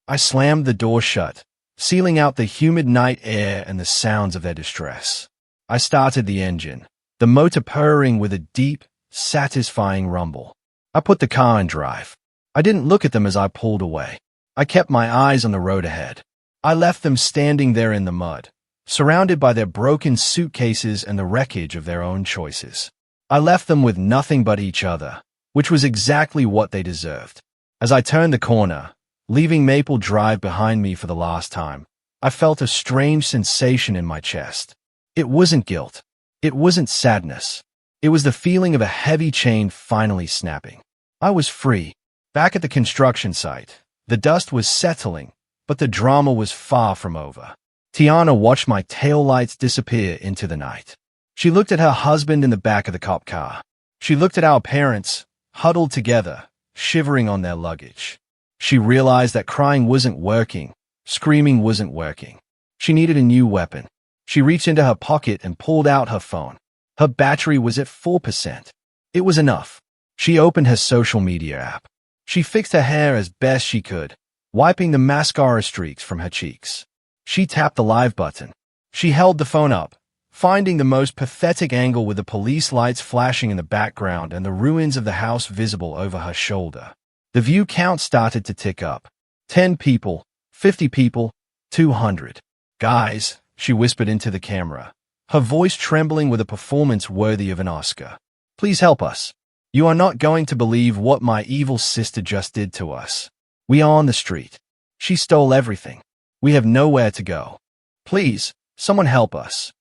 S1: I slammed the door shut, sealing out the humid night air and the sounds of their distress. I started the engine, the motor purring with a deep, satisfying rumble. I put the car in drive. I didn't look at them as I pulled away. I kept my eyes on the road ahead. I left them standing there in the mud, surrounded by their broken suitcases and the wreckage of their own choices. I left them with nothing but each other, which was exactly what they deserved. As I turned the corner, leaving Maple Drive behind me for the last time, I felt a strange sensation in my chest. It wasn't guilt. It wasn't sadness. It was the feeling of a heavy chain finally snapping. I was free. Back at the construction site, the dust was settling, but the drama was far from over. Tiana watched my taillights disappear into the night. She looked at her husband in the back of the cop car. She looked at our parents, huddled together, shivering on their luggage. She realized that crying wasn't working, screaming wasn't working. She needed a new weapon. She reached into her pocket and pulled out her phone. Her battery was at 4%. It was enough. She opened her social media app. She fixed her hair as best she could, wiping the mascara streaks from her cheeks. She tapped the live button. She held the phone up, finding the most pathetic angle with the police lights flashing in the background and the ruins of the house visible over her shoulder. The view count started to tick up. 10 people, 50 people, 200. Guys, she whispered into the camera. her voice trembling with a performance worthy of an Oscar. Please help us. You are not going to believe what my evil sister just did to us. We are on the street. She stole everything. We have nowhere to go. Please, someone help us.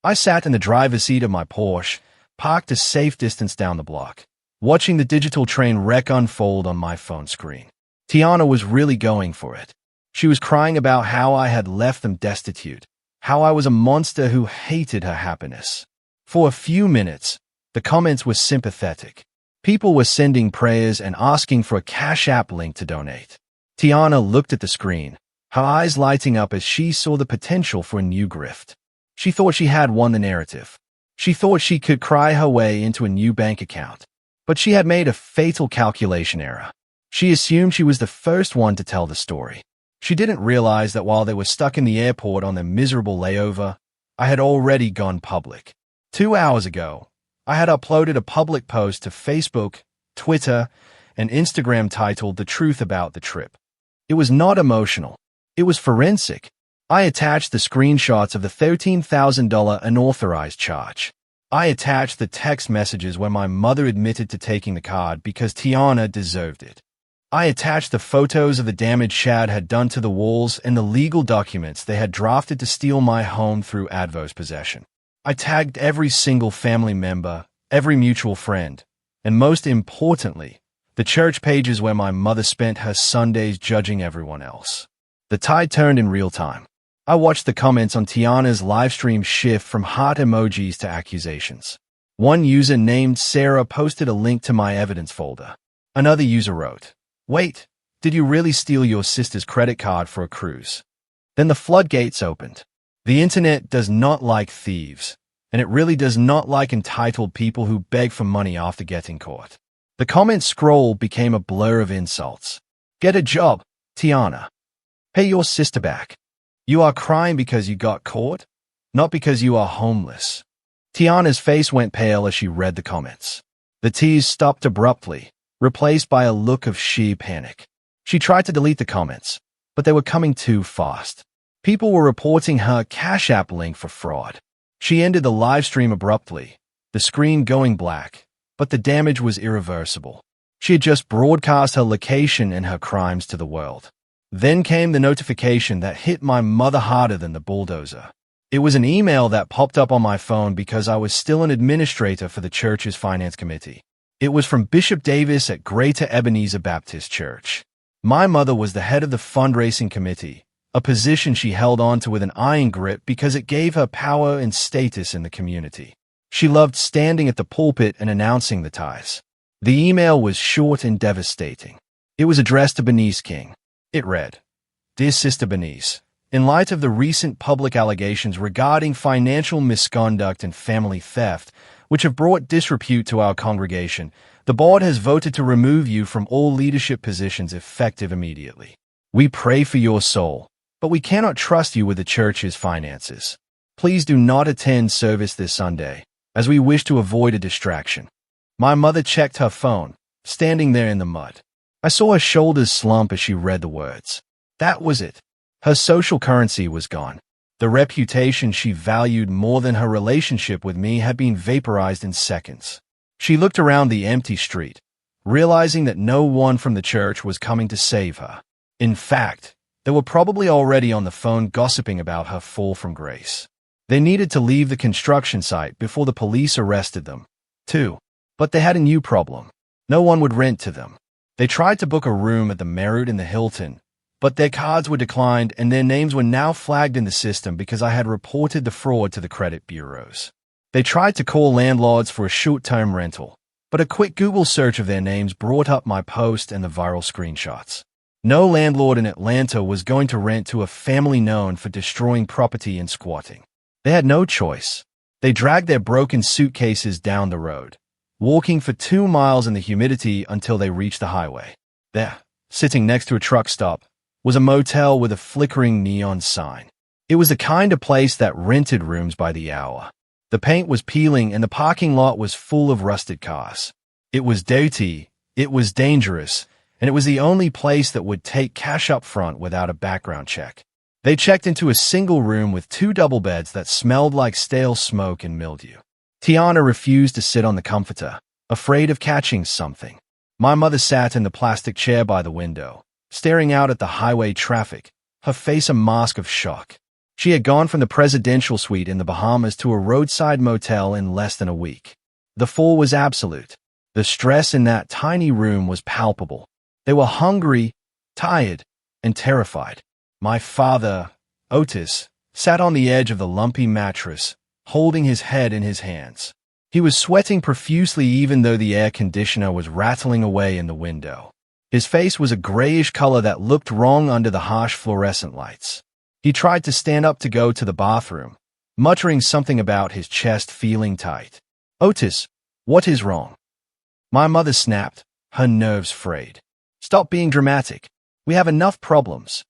S1: I sat in the driver's seat of my Porsche, parked a safe distance down the block, watching the digital train wreck unfold on my phone screen. Tiana was really going for it. She was crying about how I had left them destitute, how I was a monster who hated her happiness. For a few minutes, the comments were sympathetic. People were sending prayers and asking for a Cash App link to donate. Tiana looked at the screen, her eyes lighting up as she saw the potential for a new grift. She thought she had won the narrative. She thought she could cry her way into a new bank account. But she had made a fatal calculation error. She assumed she was the first one to tell the story. She didn't realize that while they were stuck in the airport on their miserable layover, I had already gone public. 2 hours ago, I had uploaded a public post to Facebook, Twitter, and Instagram titled "The Truth About the Trip." It was not emotional. It was forensic. I attached the screenshots of the $13,000 unauthorized charge. I attached the text messages where my mother admitted to taking the card because Tiana deserved it. I attached the photos of the damage Shad had done to the walls and the legal documents they had drafted to steal my home through Advo's possession. I tagged every single family member, every mutual friend, and most importantly, the church pages where my mother spent her Sundays judging everyone else. The tide turned in real time. I watched the comments on Tiana's livestream shift from heart emojis to accusations. One user named Sarah posted a link to my evidence folder. Another user wrote, "Wait, did you really steal your sister's credit card for a cruise?" Then the floodgates opened. The internet does not like thieves, and it really does not like entitled people who beg for money after getting caught. The comment scroll became a blur of insults. Get a job, Tiana. Pay your sister back. You are crying because you got caught, not because you are homeless. Tiana's face went pale as she read the comments. The tears stopped abruptly, replaced by a look of sheer panic. She tried to delete the comments, but they were coming too fast. People were reporting her Cash App link for fraud. She ended the live stream abruptly, the screen going black, but the damage was irreversible. She had just broadcast her location and her crimes to the world. Then came the notification that hit my mother harder than the bulldozer. It was an email that popped up on my phone because I was still an administrator for the church's finance committee. It was from Bishop Davis at Greater Ebenezer Baptist Church. My mother was the head of the fundraising committee, a position she held on to with an iron grip because it gave her power and status in the community. She loved standing at the pulpit and announcing the tithes. The email was short and devastating. It was addressed to Bernice King. It read, "Dear Sister Bernice, in light of the recent public allegations regarding financial misconduct and family theft, which have brought disrepute to our congregation, the board has voted to remove you from all leadership positions effective immediately. We pray for your soul, but we cannot trust you with the church's finances. Please do not attend service this Sunday, as we wish to avoid a distraction." My mother checked her phone, standing there in the mud. I saw her shoulders slump as she read the words. That was it. Her social currency was gone. The reputation she valued more than her relationship with me had been vaporized in seconds. She looked around the empty street, realizing that no one from the church was coming to save her. In fact, they were probably already on the phone gossiping about her fall from grace. They needed to leave the construction site before the police arrested them, too. But they had a new problem. No one would rent to them. They tried to book a room at the Marriott in the Hilton, but their cards were declined and their names were now flagged in the system because I had reported the fraud to the credit bureaus. They tried to call landlords for a short-term rental, but a quick Google search of their names brought up my post and the viral screenshots. No landlord in Atlanta was going to rent to a family known for destroying property and squatting. They had no choice. They dragged their broken suitcases down the road, walking for 2 miles in the humidity until they reached the highway. There, sitting next to a truck stop, was a motel with a flickering neon sign. It was the kind of place that rented rooms by the hour. The paint was peeling and the parking lot was full of rusted cars. It was dirty, it was dangerous, and it was the only place that would take cash up front without a background check. They checked into a single room with 2 double beds that smelled like stale smoke and mildew. Tiana refused to sit on the comforter, afraid of catching something. My mother sat in the plastic chair by the window, staring out at the highway traffic, her face a mask of shock. She had gone from the presidential suite in the Bahamas to a roadside motel in less than a week. The fall was absolute. The stress in that tiny room was palpable. They were hungry, tired, and terrified. My father, Otis, sat on the edge of the lumpy mattress, holding his head in his hands. He was sweating profusely even though the air conditioner was rattling away in the window. His face was a grayish color that looked wrong under the harsh fluorescent lights. He tried to stand up to go to the bathroom, muttering something about his chest feeling tight. "Otis, what is wrong?" My mother snapped, her nerves frayed. "Stop being dramatic. We have enough problems."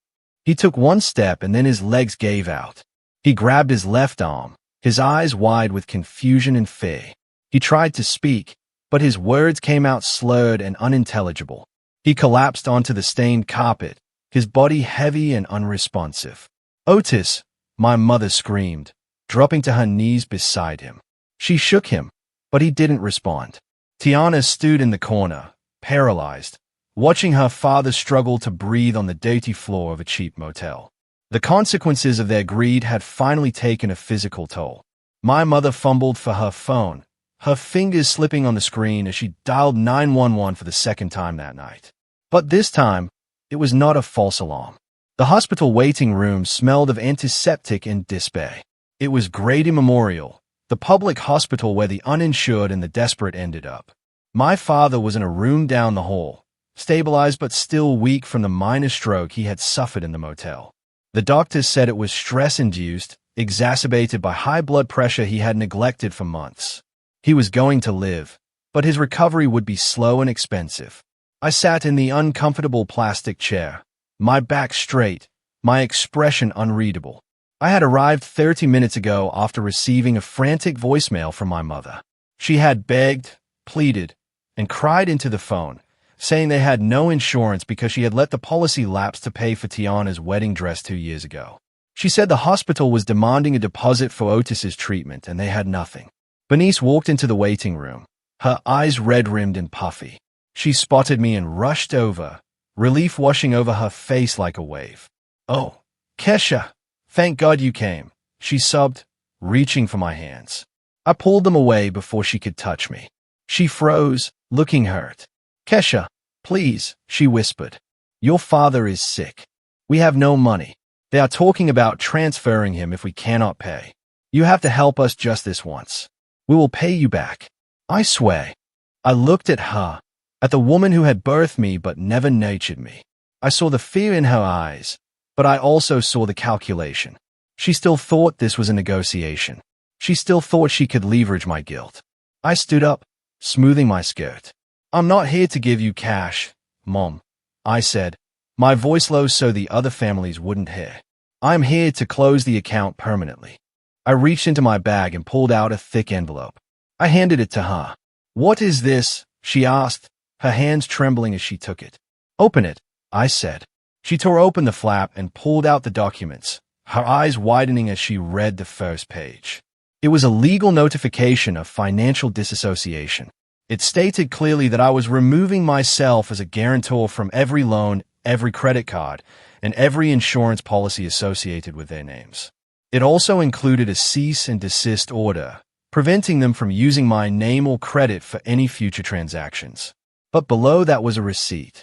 S1: He took one step and then his legs gave out. He grabbed his left arm, his eyes wide with confusion and fear. He tried to speak, but his words came out slurred and unintelligible. He collapsed onto the stained carpet, his body heavy and unresponsive. "Otis!" my mother screamed, dropping to her knees beside him. She shook him, but he didn't respond. Tiana stood in the corner, paralyzed, watching her father struggle to breathe on the dirty floor of a cheap motel. The consequences of their greed had finally taken a physical toll. My mother fumbled for her phone, her fingers slipping on the screen as she dialed 911 for the second time that night. But this time, it was not a false alarm. The hospital waiting room smelled of antiseptic and despair. It was Grady Memorial, the public hospital where the uninsured and the desperate ended up. My father was in a room down the hall, stabilized but still weak from the minor stroke he had suffered in the motel. The doctors said it was stress-induced, exacerbated by high blood pressure he had neglected for months. He was going to live, but his recovery would be slow and expensive. I sat in the uncomfortable plastic chair, my back straight, my expression unreadable. I had arrived 30 minutes ago after receiving a frantic voicemail from my mother. She had begged, pleaded, and cried into the phone, saying they had no insurance because she had let the policy lapse to pay for Tiana's wedding dress 2 years ago. She said the hospital was demanding a deposit for Otis's treatment and they had nothing. Bernice walked into the waiting room, her eyes red-rimmed and puffy. She spotted me and rushed over, relief washing over her face like a wave. "Oh, Kesha, thank God you came," she sobbed, reaching for my hands. I pulled them away before she could touch me. She froze, looking hurt. "Kesha, please," she whispered. "Your father is sick. We have no money. They are talking about transferring him if we cannot pay. You have to help us just this once. We will pay you back. I swear." I looked at her, at the woman who had birthed me but never nurtured me. I saw the fear in her eyes, but I also saw the calculation. She still thought this was a negotiation. She still thought she could leverage my guilt. I stood up, smoothing my skirt. "I'm not here to give you cash, Mom," I said, my voice low so the other families wouldn't hear. "I'm here to close the account permanently." I reached into my bag and pulled out a thick envelope. I handed it to her. "What is this?" she asked, her hands trembling as she took it. "Open it," I said. She tore open the flap and pulled out the documents, her eyes widening as she read the first page. It was a legal notification of financial disassociation. It stated clearly that I was removing myself as a guarantor from every loan, every credit card, and every insurance policy associated with their names. It also included a cease and desist order, preventing them from using my name or credit for any future transactions. But below that was a receipt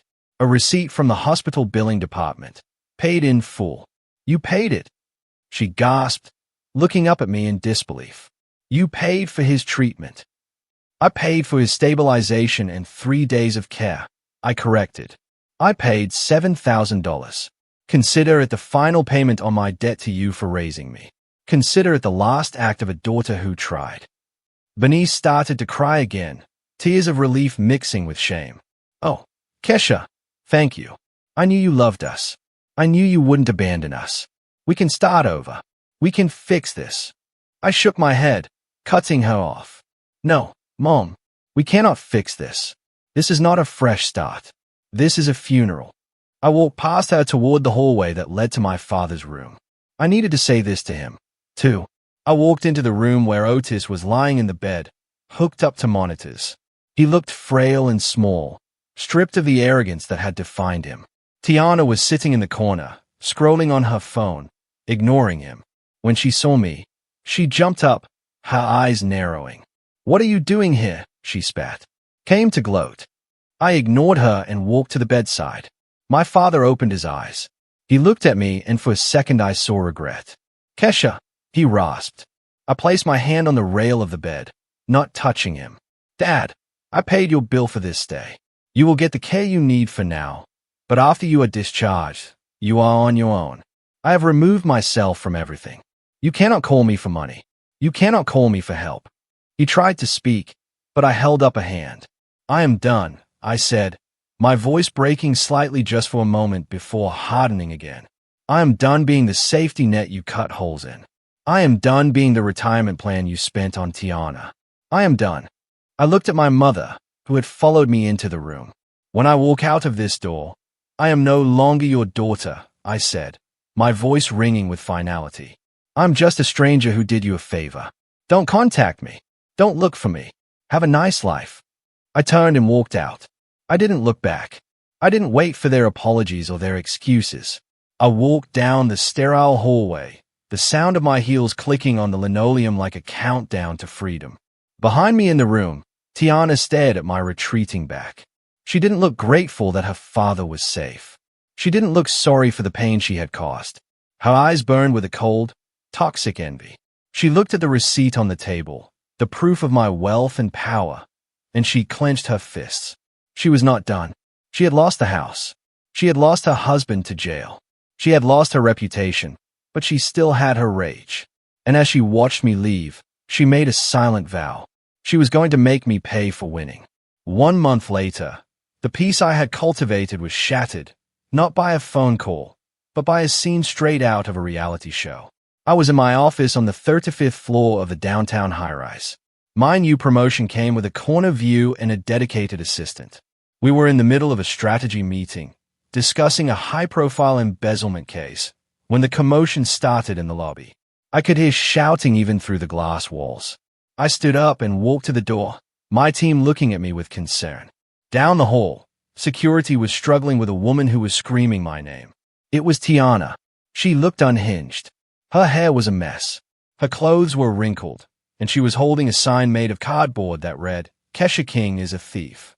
S1: from the hospital billing department, paid in full. "You paid it," she gasped, looking up at me in disbelief. "You paid for his treatment." "I paid for his stabilization and 3 days of care," I corrected. "I paid $7,000. Consider it the final payment on my debt to you for raising me. Consider it the last act of a daughter who tried." Bernice started to cry again, tears of relief mixing with shame. "Oh, Kesha, thank you. I knew you loved us. I knew you wouldn't abandon us. We can start over. We can fix this." I shook my head, cutting her off. "No, Mom, we cannot fix this. This is not a fresh start. This is a funeral." I walked past her toward the hallway that led to my father's room. I needed to say this to him, too. I walked into the room where Otis was lying in the bed, hooked up to monitors. He looked frail and small, stripped of the arrogance that had defined him. Tiana was sitting in the corner, scrolling on her phone, ignoring him. When she saw me, she jumped up, her eyes narrowing. "What are you doing here?" she spat. Came to gloat. I ignored her and walked to the bedside. My father opened his eyes. He looked at me, and for a second I saw regret. "Kesha," he rasped. I placed my hand on the rail of the bed, not touching him. "Dad, I paid your bill for this stay. You will get the care you need for now, but after you are discharged, you are on your own. I have removed myself from everything. You cannot call me for money. You cannot call me for help." He tried to speak, but I held up a hand. "I am done," I said, my voice breaking slightly just for a moment before hardening again. "I am done being the safety net you cut holes in. I am done being the retirement plan you spent on Tiana. I am done." I looked at my mother, who had followed me into the room. "When I walk out of this door, I am no longer your daughter," I said, my voice ringing with finality. "I'm just a stranger who did you a favor. Don't contact me. Don't look for me. Have a nice life." I turned and walked out. I didn't look back. I didn't wait for their apologies or their excuses. I walked down the sterile hallway, the sound of my heels clicking on the linoleum like a countdown to freedom. Behind me in the room, Tiana stared at my retreating back. She didn't look grateful that her father was safe. She didn't look sorry for the pain she had caused. Her eyes burned with a cold, toxic envy. She looked at the receipt on the table, the proof of my wealth and power, and she clenched her fists. She was not done. She had lost the house. She had lost her husband to jail. She had lost her reputation, but she still had her rage. And as she watched me leave, she made a silent vow. She was going to make me pay for winning. 1 month later, the peace I had cultivated was shattered, not by a phone call, but by a scene straight out of a reality show. I was in my office on the 35th floor of the downtown high-rise. My new promotion came with a corner view and a dedicated assistant. We were in the middle of a strategy meeting, discussing a high-profile embezzlement case, when the commotion started in the lobby. I could hear shouting even through the glass walls. I stood up and walked to the door, my team looking at me with concern. Down the hall, security was struggling with a woman who was screaming my name. It was Tiana. She looked unhinged. Her hair was a mess. Her clothes were wrinkled, and she was holding a sign made of cardboard that read, "Kesha King is a thief."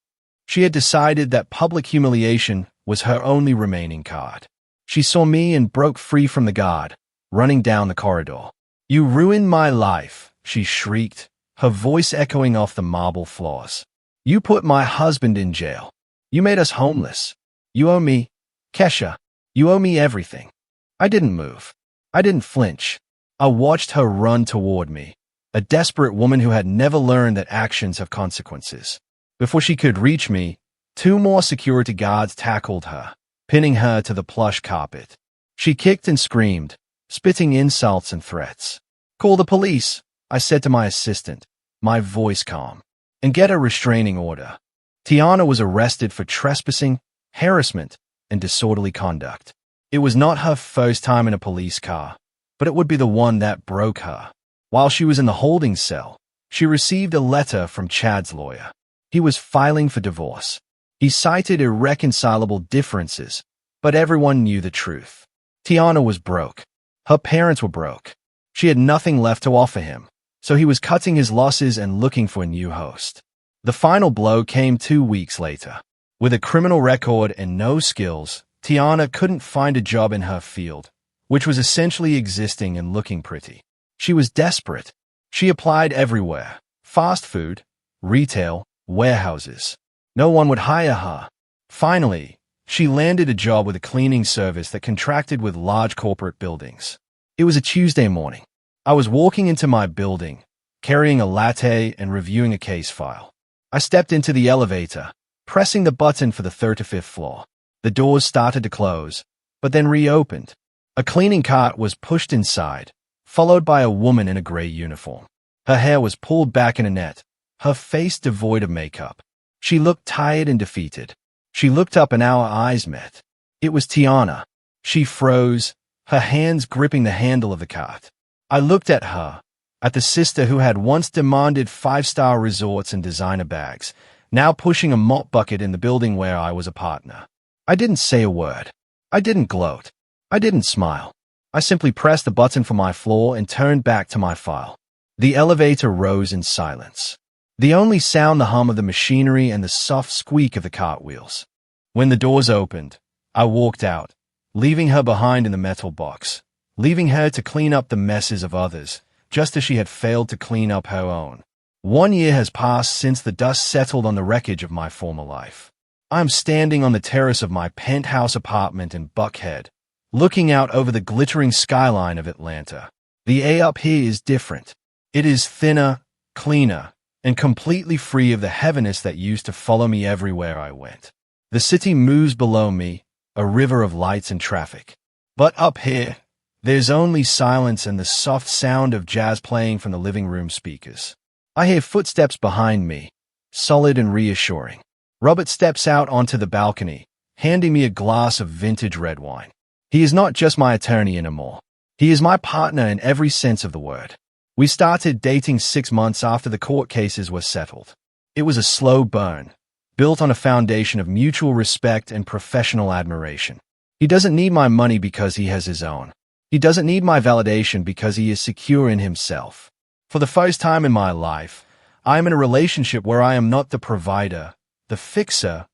S1: She had decided that public humiliation was her only remaining card. She saw me and broke free from the guard, running down the corridor. "You ruined my life," she shrieked, her voice echoing off the marble floors. "You put my husband in jail. You made us homeless. You owe me, Kesha, you owe me everything." I didn't move. I didn't flinch. I watched her run toward me, a desperate woman who had never learned that actions have consequences. Before she could reach me, 2 more security guards tackled her, pinning her to the plush carpet. She kicked and screamed, spitting insults and threats. "Call the police," I said to my assistant, my voice calm, "and get a restraining order." Tiana was arrested for trespassing, harassment, and disorderly conduct. It was not her first time in a police car, but it would be the one that broke her. While she was in the holding cell, she received a letter from Chad's lawyer. He was filing for divorce. He cited irreconcilable differences, but everyone knew the truth. Tiana was broke. Her parents were broke. She had nothing left to offer him, so he was cutting his losses and looking for a new host. The final blow came 2 weeks later. With a criminal record and no skills, Tiana couldn't find a job in her field, which was essentially existing and looking pretty. She was desperate. She applied everywhere: fast food, retail, warehouses. No one would hire her. Finally, she landed a job with a cleaning service that contracted with large corporate buildings. It was a Tuesday morning. I was walking into my building, carrying a latte and reviewing a case file. I stepped into the elevator, pressing the button for the 35th floor. The doors started to close, but then reopened. A cleaning cart was pushed inside, followed by a woman in a gray uniform. Her hair was pulled back in a net, her face devoid of makeup. She looked tired and defeated. She looked up and our eyes met. It was Tiana. She froze, her hands gripping the handle of the cart. I looked at her, at the sister who had once demanded five-star resorts and designer bags, now pushing a mop bucket in the building where I was a partner. I didn't say a word. I didn't gloat. I didn't smile. I simply pressed the button for my floor and turned back to my file. The elevator rose in silence. The only sound the hum of the machinery and the soft squeak of the cartwheels. When the doors opened, I walked out, leaving her behind in the metal box, leaving her to clean up the messes of others, just as she had failed to clean up her own. 1 year has passed since the dust settled on the wreckage of my former life. I am standing on the terrace of my penthouse apartment in Buckhead, looking out over the glittering skyline of Atlanta. The air up here is different. It is thinner, cleaner, and completely free of the heaviness that used to follow me everywhere I went. The city moves below me, a river of lights and traffic. But up here, there's only silence and the soft sound of jazz playing from the living room speakers. I hear footsteps behind me, solid and reassuring. Robert steps out onto the balcony, handing me a glass of vintage red wine. He is not just my attorney anymore. He is my partner in every sense of the word. We started dating 6 months after the court cases were settled. It was a slow burn, built on a foundation of mutual respect and professional admiration. He doesn't need my money because he has his own. He doesn't need my validation because he is secure in himself. For the first time in my life, I am in a relationship where I am not the provider, the fixer,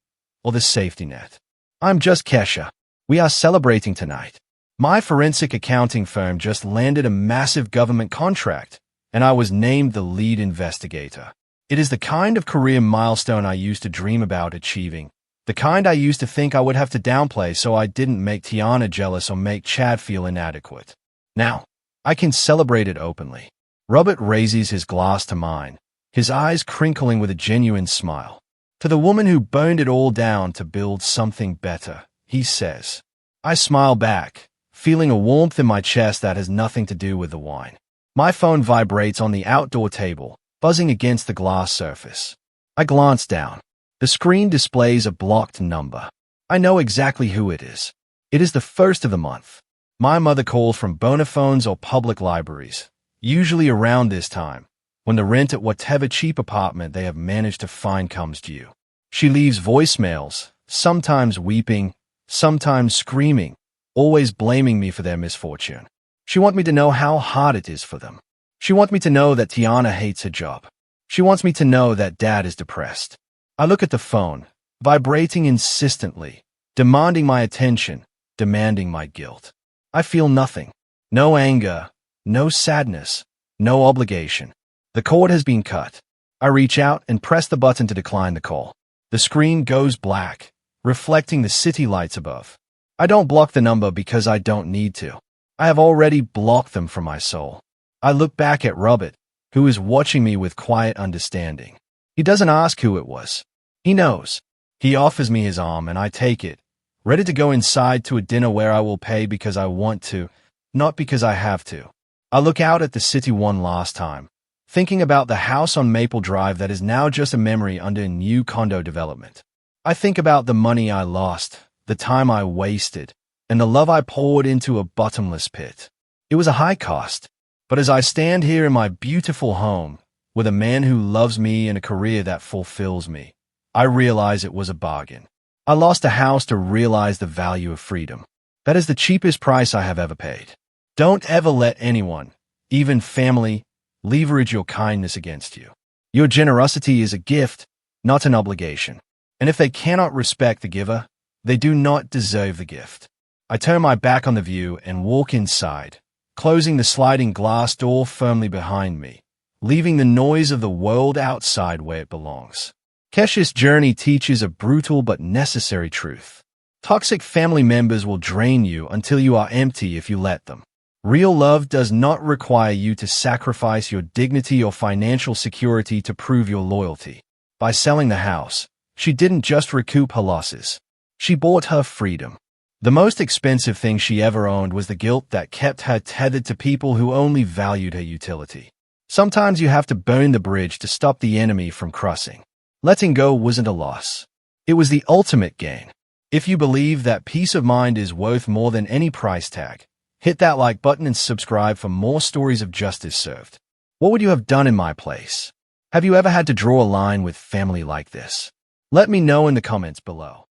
S1: or the safety net. I'm just Kesha. We are celebrating tonight. My forensic accounting firm just landed a massive government contract, and I was named the lead investigator. It is the kind of career milestone I used to dream about achieving, the kind I used to think I would have to downplay so I didn't make Tiana jealous or make Chad feel inadequate. Now, I can celebrate it openly. Robert raises his glass to mine, his eyes crinkling with a genuine smile. To the woman who burned it all down to build something better, he says. I smile back, feeling a warmth in my chest that has nothing to do with the wine. My phone vibrates on the outdoor table, buzzing against the glass surface. I glance down. The screen displays a blocked number. I know exactly who it is. It is the first of the month. My mother calls from Bonaphones or public libraries, usually around this time, when the rent at whatever cheap apartment they have managed to find comes due. She leaves voicemails, sometimes weeping, sometimes screaming, always blaming me for their misfortune. She wants me to know how hard it is for them. She wants me to know that Tiana hates her job. She wants me to know that Dad is depressed. I look at the phone, vibrating insistently, demanding my attention, demanding my guilt. I feel nothing. No anger, no sadness, no obligation. The cord has been cut. I reach out and press the button to decline the call. The screen goes black, reflecting the city lights above. I don't block the number because I don't need to. I have already blocked them from my soul. I look back at Robert, who is watching me with quiet understanding. He doesn't ask who it was. He knows. He offers me his arm and I take it, ready to go inside to a dinner where I will pay because I want to, not because I have to. I look out at the city one last time, thinking about the house on Maple Drive that is now just a memory under a new condo development. I think about the money I lost, the time I wasted, and the love I poured into a bottomless pit. It was a high cost, but as I stand here in my beautiful home, with a man who loves me and a career that fulfills me, I realize it was a bargain. I lost a house to realize the value of freedom. That is the cheapest price I have ever paid. Don't ever let anyone, even family, leverage your kindness against you. Your generosity is a gift, not an obligation. And if they cannot respect the giver, they do not deserve the gift. I turn my back on the view and walk inside, closing the sliding glass door firmly behind me, leaving the noise of the world outside where it belongs. Kesha's journey teaches a brutal but necessary truth. Toxic family members will drain you until you are empty if you let them. Real love does not require you to sacrifice your dignity or financial security to prove your loyalty. By selling the house, she didn't just recoup her losses. She bought her freedom. The most expensive thing she ever owned was the guilt that kept her tethered to people who only valued her utility. Sometimes you have to burn the bridge to stop the enemy from crossing. Letting go wasn't a loss. It was the ultimate gain. If you believe that peace of mind is worth more than any price tag, Hit that like button and subscribe for more stories of justice served. What would you have done in my place? Have you ever had to draw a line with family like this? Let me know in the comments below.